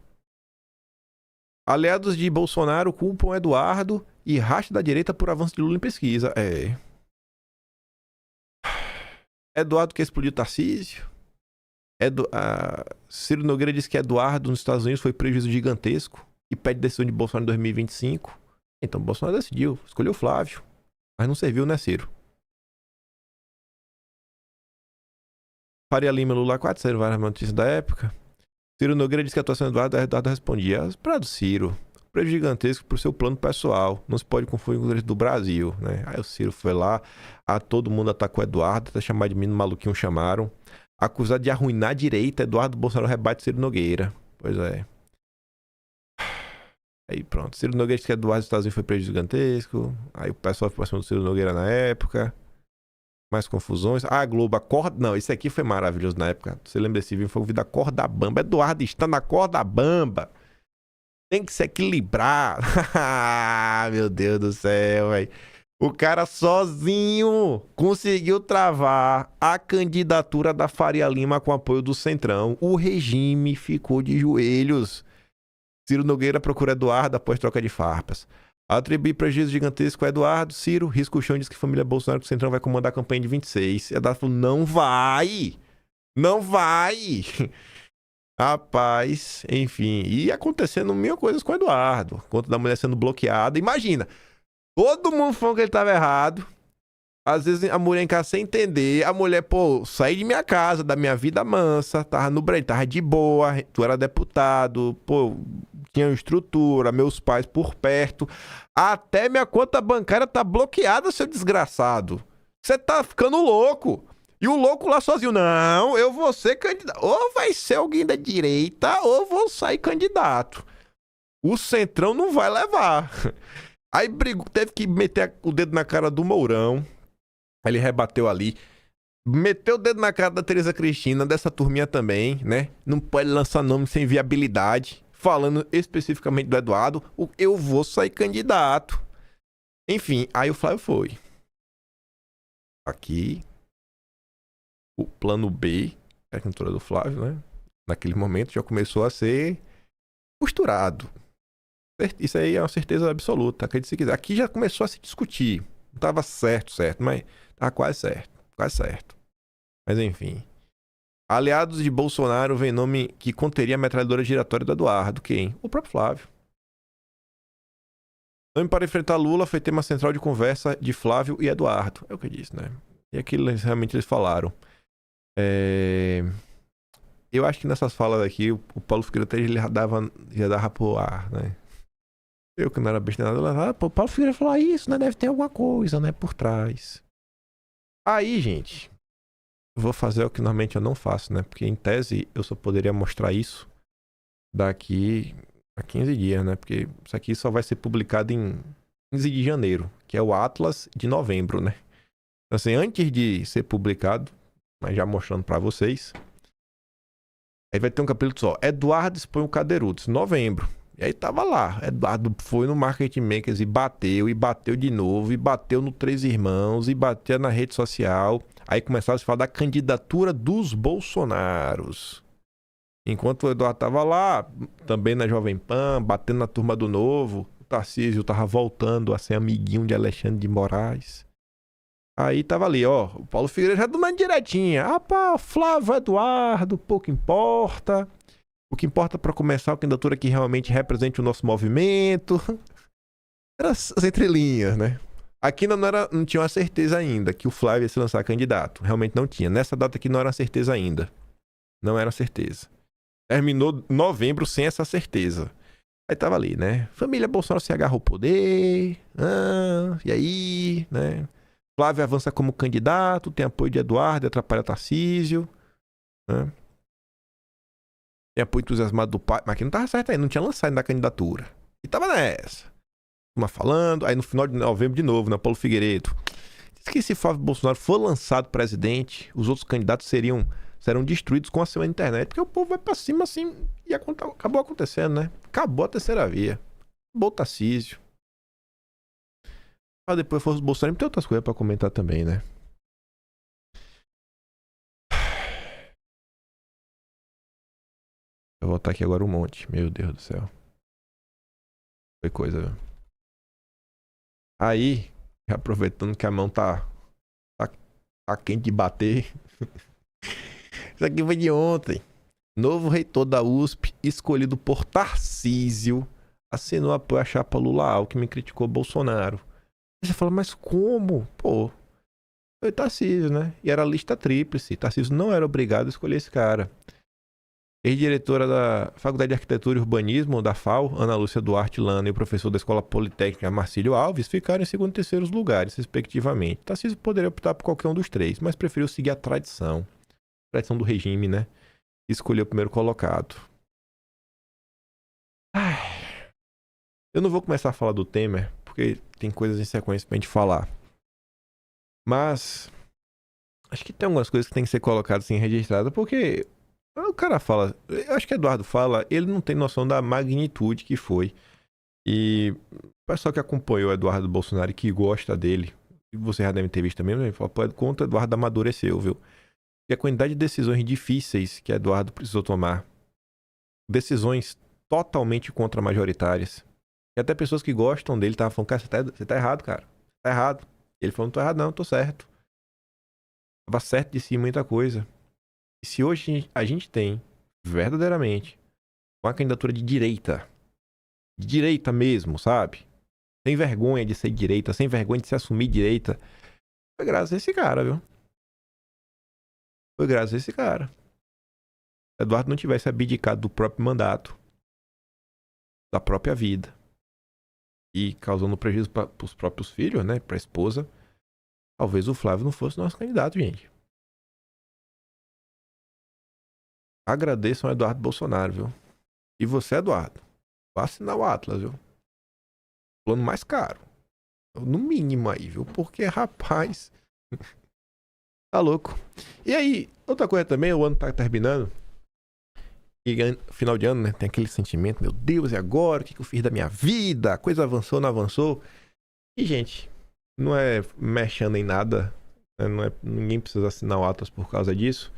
Aliados de Bolsonaro culpam Eduardo e racha da direita por avanço de Lula em pesquisa. Eduardo quer explodir o Tarcísio. Ciro Nogueira diz que Eduardo nos Estados Unidos foi prejuízo gigantesco e pede decisão de Bolsonaro em 2025. Então Bolsonaro decidiu, escolheu o Flávio. Mas não serviu, né, Ciro? Faria Lima, Lula 4, saíram várias notícias da época. Ciro Nogueira disse que a atuação do Eduardo respondia: para do Ciro, prejuízo gigantesco pro seu plano pessoal. Não se pode confundir com o direito do Brasil, né? Aí o Ciro foi lá, todo mundo atacou o Eduardo, até chamar de menino maluquinho chamaram. Acusado de arruinar a direita, Eduardo Bolsonaro rebate Ciro Nogueira. Pois é. Aí pronto, Ciro Nogueira disse que Eduardo dos Estados Unidos foi prejuízo gigantesco. Aí o pessoal foi passando do Ciro Nogueira na época. Mais confusões. A Globo, a corda... Não, esse aqui foi maravilhoso na época. Você lembra desse vídeo? Foi o vídeo da corda bamba. Eduardo está na corda bamba. Tem que se equilibrar. Meu Deus do céu, velho. O cara sozinho conseguiu travar a candidatura da Faria Lima com apoio do Centrão. O regime ficou de joelhos. Ciro Nogueira procura Eduardo após troca de farpas. Atribui prejuízo gigantesco a Eduardo. Ciro, risco o chão, diz que a família Bolsonaro, que o Centrão vai comandar a campanha de 26. Eduardo falou, não vai. Não vai. Rapaz, enfim. E acontecendo mil coisas com o Eduardo. Conta da mulher sendo bloqueada. Imagina. Todo mundo falou que ele estava errado. Às vezes a mulher em casa sem entender. A mulher, pô, saí de minha casa, da minha vida mansa. Tava no break, tava de boa. Tu era deputado. Pô, tinha estrutura. Meus pais por perto. Até minha conta bancária tá bloqueada, seu desgraçado. Você tá ficando louco. E o louco lá sozinho. Não, eu vou ser candidato. Ou vai ser alguém da direita, ou vou sair candidato. O Centrão não vai levar. Aí brigou, teve que meter o dedo na cara do Mourão. Aí ele rebateu ali. Meteu o dedo na cara da Tereza Cristina, dessa turminha também, né? Não pode lançar nome sem viabilidade. Falando especificamente do Eduardo, eu vou sair candidato. Enfim, aí o Flávio foi. Aqui. O plano B, a candidatura do Flávio, né? Naquele momento já começou a ser costurado. Isso aí é uma certeza absoluta, acredite se quiser. Aqui já começou a se discutir. Não estava certo, mas estava quase certo. Mas enfim. Aliados de Bolsonaro vem nome que conteria a metralhadora giratória do Eduardo. Quem? O próprio Flávio. Nome para enfrentar Lula foi tema central de conversa de Flávio e Eduardo. É o que eu disse, né? E aquilo realmente eles falaram. Eu acho que nessas falas aqui, o Paulo Figueiredo até ele já dava pro ar, né? Eu que não era besta nada, o Paulo Figueiredo falou isso, né? Deve ter alguma coisa, né? Por trás. Aí, gente, vou fazer o que normalmente eu não faço, né? Porque em tese eu só poderia mostrar isso daqui a 15 dias, né? Porque isso aqui só vai ser publicado em 15 de janeiro, que é o Atlas de novembro, né? Então, assim, antes de ser publicado, mas já mostrando pra vocês, aí vai ter um capítulo só. Eduardo expõe o Cadeirudos, novembro. E aí tava lá. Eduardo foi no Market Makers e bateu de novo, e bateu no Três Irmãos, e bateu na rede social. Aí começaram a se falar da candidatura dos Bolsonaros. Enquanto o Eduardo tava lá, também na Jovem Pan, batendo na turma do Novo, o Tarcísio tava voltando a ser amiguinho de Alexandre de Moraes. Aí tava ali, ó, o Paulo Figueiredo já dando direitinha. Flávio Eduardo, pouco importa. O que importa para começar a candidatura que realmente represente o nosso movimento. Era as entrelinhas, né? Aqui não tinha uma certeza ainda que o Flávio ia se lançar candidato. Realmente não tinha. Nessa data aqui não era uma certeza ainda. Não era certeza. Terminou novembro sem essa certeza. Aí tava ali, né? Família Bolsonaro se agarra ao poder. E aí, né? Flávio avança como candidato, tem apoio de Eduardo, atrapalha Tarcísio. Né? Tem apoio entusiasmado do pai. Mas aqui não tava certo aí, não tinha lançado ainda a candidatura. E tava nessa. Uma falando, aí no final de novembro de novo, né? Paulo Figueiredo. Diz que se Flávio Bolsonaro for lançado presidente, os outros candidatos serão destruídos com a sua internet, porque o povo vai pra cima assim, e acabou acontecendo, né? Acabou a terceira via. Acabou o Tarcísio. Mas depois fosse o Bolsonaro, tem outras coisas pra comentar também, né? Vou voltar aqui agora um monte. Meu Deus do céu. Foi coisa, viu? Aí, aproveitando que a mão tá quente de bater. Isso aqui foi de ontem. Novo reitor da USP, escolhido por Tarcísio, assinou apoio à chapa Lula-Alckmin, criticou Bolsonaro. Aí você fala, mas como? Pô, foi Tarcísio, né? E era lista tríplice. Tarcísio não era obrigado a escolher esse cara. Ex-diretora da Faculdade de Arquitetura e Urbanismo da FAU, Ana Lúcia Duarte Lana, e o professor da Escola Politécnica, Marcílio Alves, ficaram em segundo e terceiros lugares, respectivamente. Tarcísio poderia optar por qualquer um dos três, mas preferiu seguir a tradição do regime, né? E escolheu o primeiro colocado. Eu não vou começar a falar do Temer, porque tem coisas em sequência pra gente falar. Mas acho que tem algumas coisas que tem que ser colocadas assim, registradas, porque o cara fala, eu acho que Eduardo fala, ele não tem noção da magnitude que foi. E o pessoal que acompanhou o Eduardo Bolsonaro e que gosta dele, e você já deve ter visto também, ele fala, pô, quanto o Eduardo amadureceu, viu? E a quantidade de decisões difíceis que Eduardo precisou tomar. Decisões totalmente contra-majoritárias. E até pessoas que gostam dele estavam falando, cara, você tá errado, cara. Você tá errado. Ele falou, não tô errado não, tô certo. Tava certo de si muita coisa. E se hoje a gente tem, verdadeiramente, uma candidatura de direita mesmo, sabe? Sem vergonha de ser direita, sem vergonha de se assumir direita, foi graças a esse cara, viu? Foi graças a esse cara. Se Eduardo não tivesse abdicado do próprio mandato, da própria vida, e causando prejuízo para os próprios filhos, né? Para a esposa, talvez o Flávio não fosse nosso candidato, gente. Agradeçam ao Eduardo Bolsonaro, viu? E você, Eduardo, vá assinar o Atlas, viu? Plano mais caro. No mínimo aí, viu? Porque, rapaz, tá louco. E aí, outra coisa também, o ano tá terminando. E final de ano, né? Tem aquele sentimento, meu Deus, e agora? O que eu fiz da minha vida? A coisa avançou, não avançou? E, gente, não é mexendo em nada. Né? Não é, ninguém precisa assinar o Atlas por causa disso.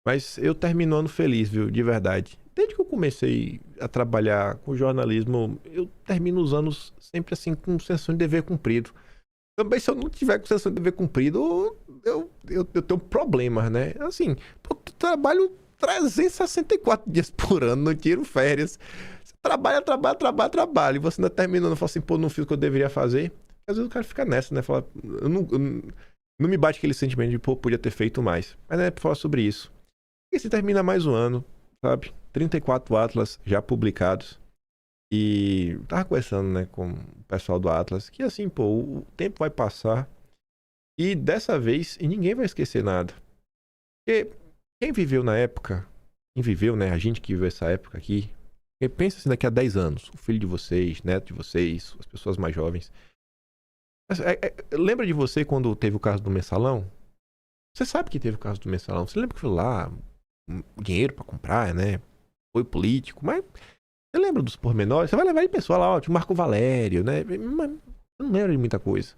Mas eu termino o ano feliz, viu? De verdade. Desde que eu comecei a trabalhar com jornalismo, eu termino os anos sempre assim, com sensação de dever cumprido. Também, se eu não tiver com sensação de dever cumprido, eu tenho problemas, né? Assim, eu trabalho 364 dias por ano, não tiro férias. Você trabalha. E você ainda terminando, fala assim, pô, não fiz o que eu deveria fazer. Às vezes o cara fica nessa, né? Fala, não me bate aquele sentimento de, pô, podia ter feito mais. Mas não é pra falar sobre isso. E se termina mais um ano, sabe? 34 Atlas já publicados. E tava conversando, né, com o pessoal do Atlas, que assim, pô, o tempo vai passar e dessa vez, e ninguém vai esquecer nada. Porque quem viveu na época, né, a gente que viveu essa época aqui, pensa assim, daqui a 10 anos, o filho de vocês, neto de vocês, as pessoas mais jovens. Lembra de você quando teve o caso do Mensalão? Você sabe que teve o caso do Mensalão, você lembra que foi lá, dinheiro pra comprar, né, foi político, mas você lembra dos pormenores? Você vai levar de pessoa lá, ó, tinha o Marco Valério, né? Mas eu não lembro de muita coisa.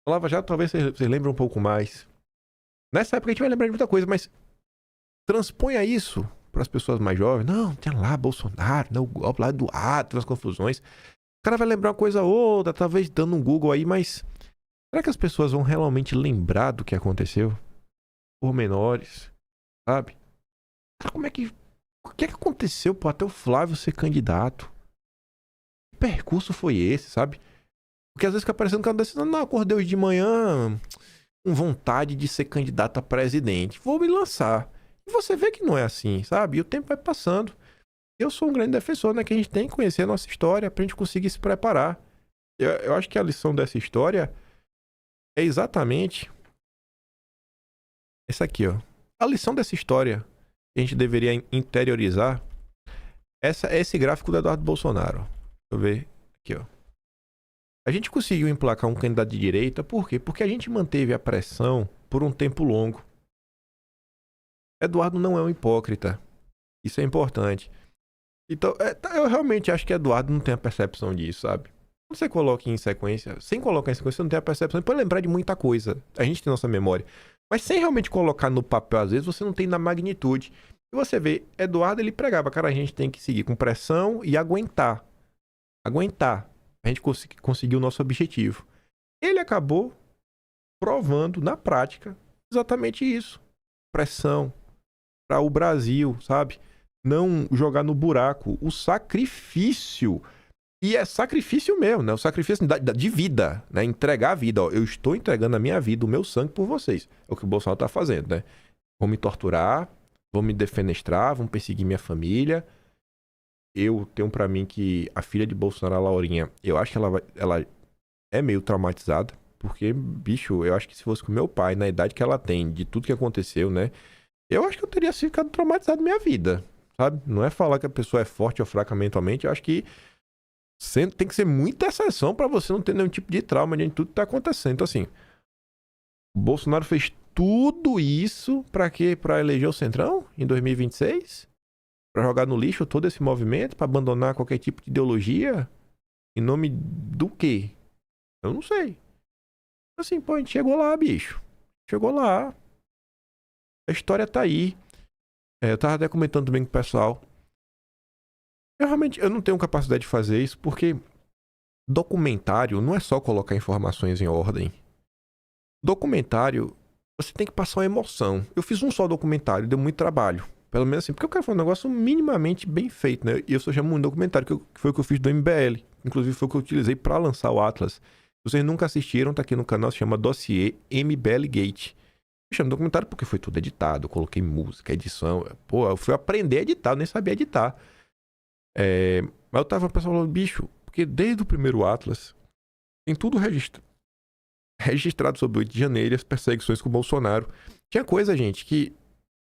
Falava já, talvez você lembre um pouco mais. Nessa época a gente vai lembrar de muita coisa, mas transponha isso para as pessoas mais jovens. Não, tinha lá Bolsonaro, né? O golpe lá do Atlas, as confusões. O cara vai lembrar uma coisa ou outra, talvez dando um Google aí, mas será que as pessoas vão realmente lembrar do que aconteceu? Pormenores, sabe? Como é que O que é que aconteceu, pô, até o Flávio ser candidato? Que percurso foi esse, sabe? Porque às vezes fica parecendo que eu não, acordei hoje de manhã com vontade de ser candidato a presidente. Vou me lançar. E você vê que não é assim, sabe? E o tempo vai passando. Eu sou um grande defensor, né? Que a gente tem que conhecer a nossa história pra gente conseguir se preparar. Eu acho que a lição dessa história é exatamente essa aqui, ó. A lição dessa história que a gente deveria interiorizar é esse gráfico do Eduardo Bolsonaro. Deixa eu ver aqui, ó. A gente conseguiu emplacar um candidato de direita, por quê? Porque a gente manteve a pressão por um tempo longo. Eduardo não é um hipócrita. Isso é importante. Então, eu realmente acho que Eduardo não tem a percepção disso, sabe? Quando você coloca em sequência, sem colocar em sequência, você não tem a percepção. Você pode lembrar de muita coisa. A gente tem nossa memória. Mas sem realmente colocar no papel, às vezes, você não tem na magnitude. E você vê, Eduardo, ele pregava, cara, a gente tem que seguir com pressão e aguentar. Aguentar. A gente conseguiu o nosso objetivo. Ele acabou provando, na prática, exatamente isso. Pressão para o Brasil, sabe? Não jogar no buraco. O sacrifício. E é sacrifício mesmo, né? O sacrifício de vida, né? Entregar a vida. Ó, eu estou entregando a minha vida, o meu sangue por vocês. É o que o Bolsonaro está fazendo, né? Vão me torturar, vão me defenestrar, vão perseguir minha família. Eu tenho pra mim que a filha de Bolsonaro, a Laurinha, eu acho que ela é meio traumatizada. Porque, bicho, eu acho que se fosse com meu pai, na idade que ela tem, de tudo que aconteceu, né? Eu acho que eu teria ficado traumatizado na minha vida, sabe? Não é falar que a pessoa é forte ou fraca mentalmente. Eu acho que tem que ser muita exceção pra você não ter nenhum tipo de trauma de tudo que tá acontecendo. Então, assim, o Bolsonaro fez tudo isso pra quê? Pra eleger o Centrão em 2026? Pra jogar no lixo todo esse movimento? Pra abandonar qualquer tipo de ideologia? Em nome do quê? Eu não sei. Assim, pô, a gente chegou lá, bicho. Chegou lá. A história tá aí. Eu tava até comentando também com o pessoal. Eu não tenho capacidade de fazer isso porque documentário não é só colocar informações em ordem. Documentário, você tem que passar uma emoção. Eu fiz um só documentário, deu muito trabalho. Pelo menos assim, porque eu quero fazer um negócio minimamente bem feito, né? E eu só chamo um documentário, que foi o que eu fiz do MBL. Inclusive foi o que eu utilizei para lançar o Atlas. Se vocês nunca assistiram, tá aqui no canal, se chama Dossiê MBL Gate. Eu chamo documentário porque foi tudo editado, eu coloquei música, edição. Pô, eu fui aprender a editar, eu nem sabia editar. Mas eu tava, o pessoal falando, bicho, porque desde o primeiro Atlas tem tudo registrado sobre o 8 de janeiro e as perseguições com o Bolsonaro. Tinha coisa, gente, que,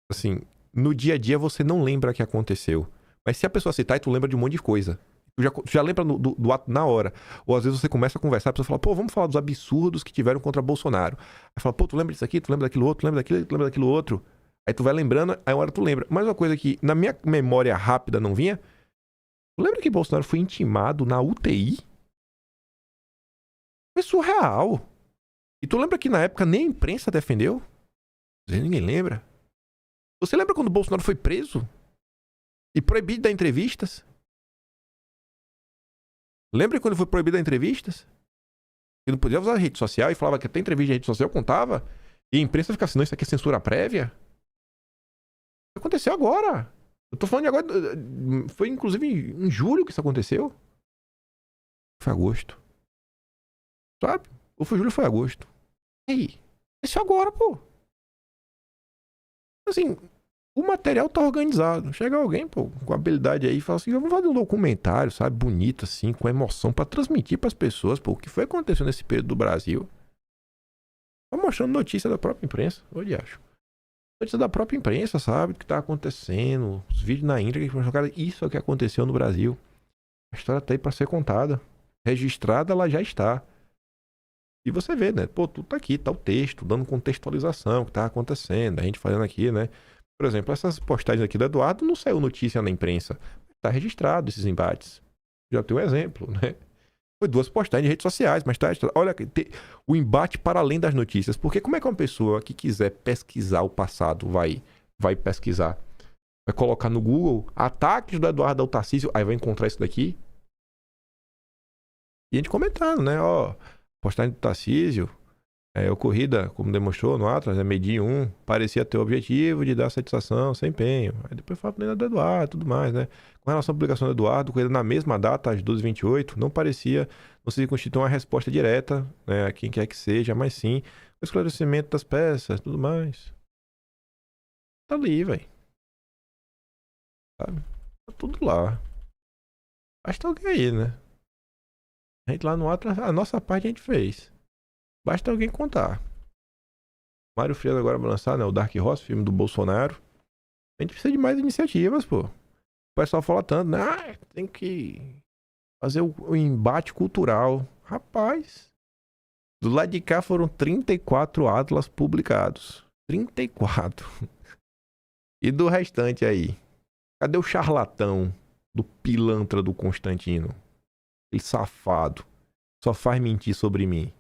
assim, no dia a dia você não lembra que aconteceu. Mas se a pessoa citar, tu lembra de um monte de coisa. Tu já lembra do ato na hora. Ou às vezes você começa a conversar, a pessoa fala, pô, vamos falar dos absurdos que tiveram contra Bolsonaro. Aí fala, pô, tu lembra disso aqui, tu lembra daquilo outro, tu lembra daquilo, tu lembra daquilo outro. Aí tu vai lembrando, aí uma hora tu lembra. Mas uma coisa que na minha memória rápida não vinha, tu lembra que Bolsonaro foi intimado na UTI? Foi surreal. E tu lembra que na época nem a imprensa defendeu? Ninguém lembra. Você lembra quando o Bolsonaro foi preso? E proibido de dar entrevistas? Lembra quando ele foi proibido de dar entrevistas? Ele não podia usar a rede social e falava que até entrevista de rede social contava. E a imprensa ficava assim, não, isso aqui é censura prévia? Aconteceu agora. Eu tô falando de agora. Foi inclusive em julho que isso aconteceu. Foi agosto. Sabe? Ou foi julho ou foi agosto. E aí? Isso agora, pô. Assim, o material tá organizado. Chega alguém, pô, com habilidade aí e fala assim, vamos fazer um documentário, sabe? Bonito, assim, com emoção, pra transmitir pras pessoas, pô, o que foi acontecendo nesse período do Brasil. Tá mostrando notícia da própria imprensa. Onde acho? Notícia da própria imprensa, sabe? O que tá acontecendo. Os vídeos na íntegra que mostram, cara, isso é o que aconteceu no Brasil. A história tá aí pra ser contada. Registrada, ela já está. E você vê, né? Pô, tudo tá aqui, tá o texto, dando contextualização, o que tá acontecendo, a gente fazendo aqui, né? Por exemplo, essas postagens aqui do Eduardo não saiu notícia na imprensa. Tá registrado esses embates. Já tem um exemplo, né? Foi 2 postagens de redes sociais, mas tá... Olha, o embate para além das notícias. Porque como é que uma pessoa que quiser pesquisar o passado vai pesquisar? Vai colocar no Google ataques do Eduardo ao Tarcísio, aí vai encontrar isso daqui. E a gente comentando, né? Ó, postagem do Tarcísio, A ocorrida, como demonstrou no Atlas, medir 1, parecia ter o objetivo de dar satisfação sem empenho. Aí depois fala do Eduardo e tudo mais, né? Com relação à publicação do Eduardo, corrida na mesma data, às 12h28, não se constitui uma resposta direta, né, a quem quer que seja, mas sim o esclarecimento das peças, tudo mais. Tá ali, velho. Sabe? Tá tudo lá. Basta alguém aí, né? A gente lá no Atlas, a nossa parte a gente fez. Basta alguém contar. Mário Frias agora vai lançar, né? O Dark Horse, filme do Bolsonaro. A gente precisa de mais iniciativas, pô. O pessoal fala tanto, né? Tem que fazer o embate cultural. Rapaz, do lado de cá foram 34 Atlas publicados. 34. E do restante aí? Cadê o charlatão do pilantra do Constantino? Aquele safado. Só faz mentir sobre mim.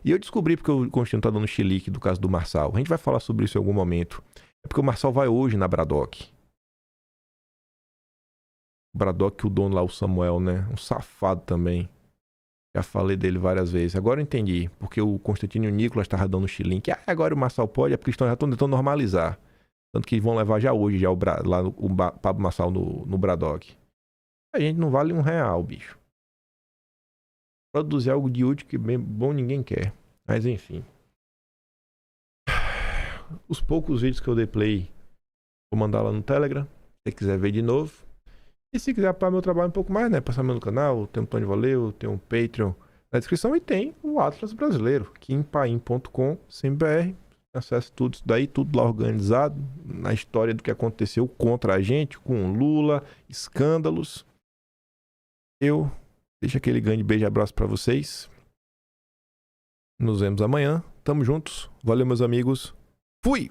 E eu descobri porque o Constantino tá dando chilique do caso do Marçal. A gente vai falar sobre isso em algum momento. É porque o Marçal vai hoje na Braddock. O Braddock, o dono lá, o Samuel, né? Um safado também. Já falei dele várias vezes. Agora eu entendi. Porque o Constantino e o Nicolas estavam dando chilique. Agora o Marçal pode, é porque já estão tentando normalizar. Tanto que vão levar já hoje lá o Pablo Marçal no Braddock. A gente não vale R$1, bicho. Produzir algo de útil que bem bom ninguém quer. Mas enfim. Os poucos vídeos que eu dei play, vou mandar lá no Telegram. Se você quiser ver de novo. E se quiser apoiar meu trabalho um pouco mais, né? Passar no canal, tem um Tony Valeu, tem um Patreon na descrição e tem o Atlas Brasileiro, kimpaim.com.br. Acesse tudo isso daí, tudo lá organizado, na história do que aconteceu contra a gente, com Lula, escândalos. Eu deixo aquele grande beijo e abraço pra vocês. Nos vemos amanhã. Tamo juntos. Valeu, meus amigos. Fui!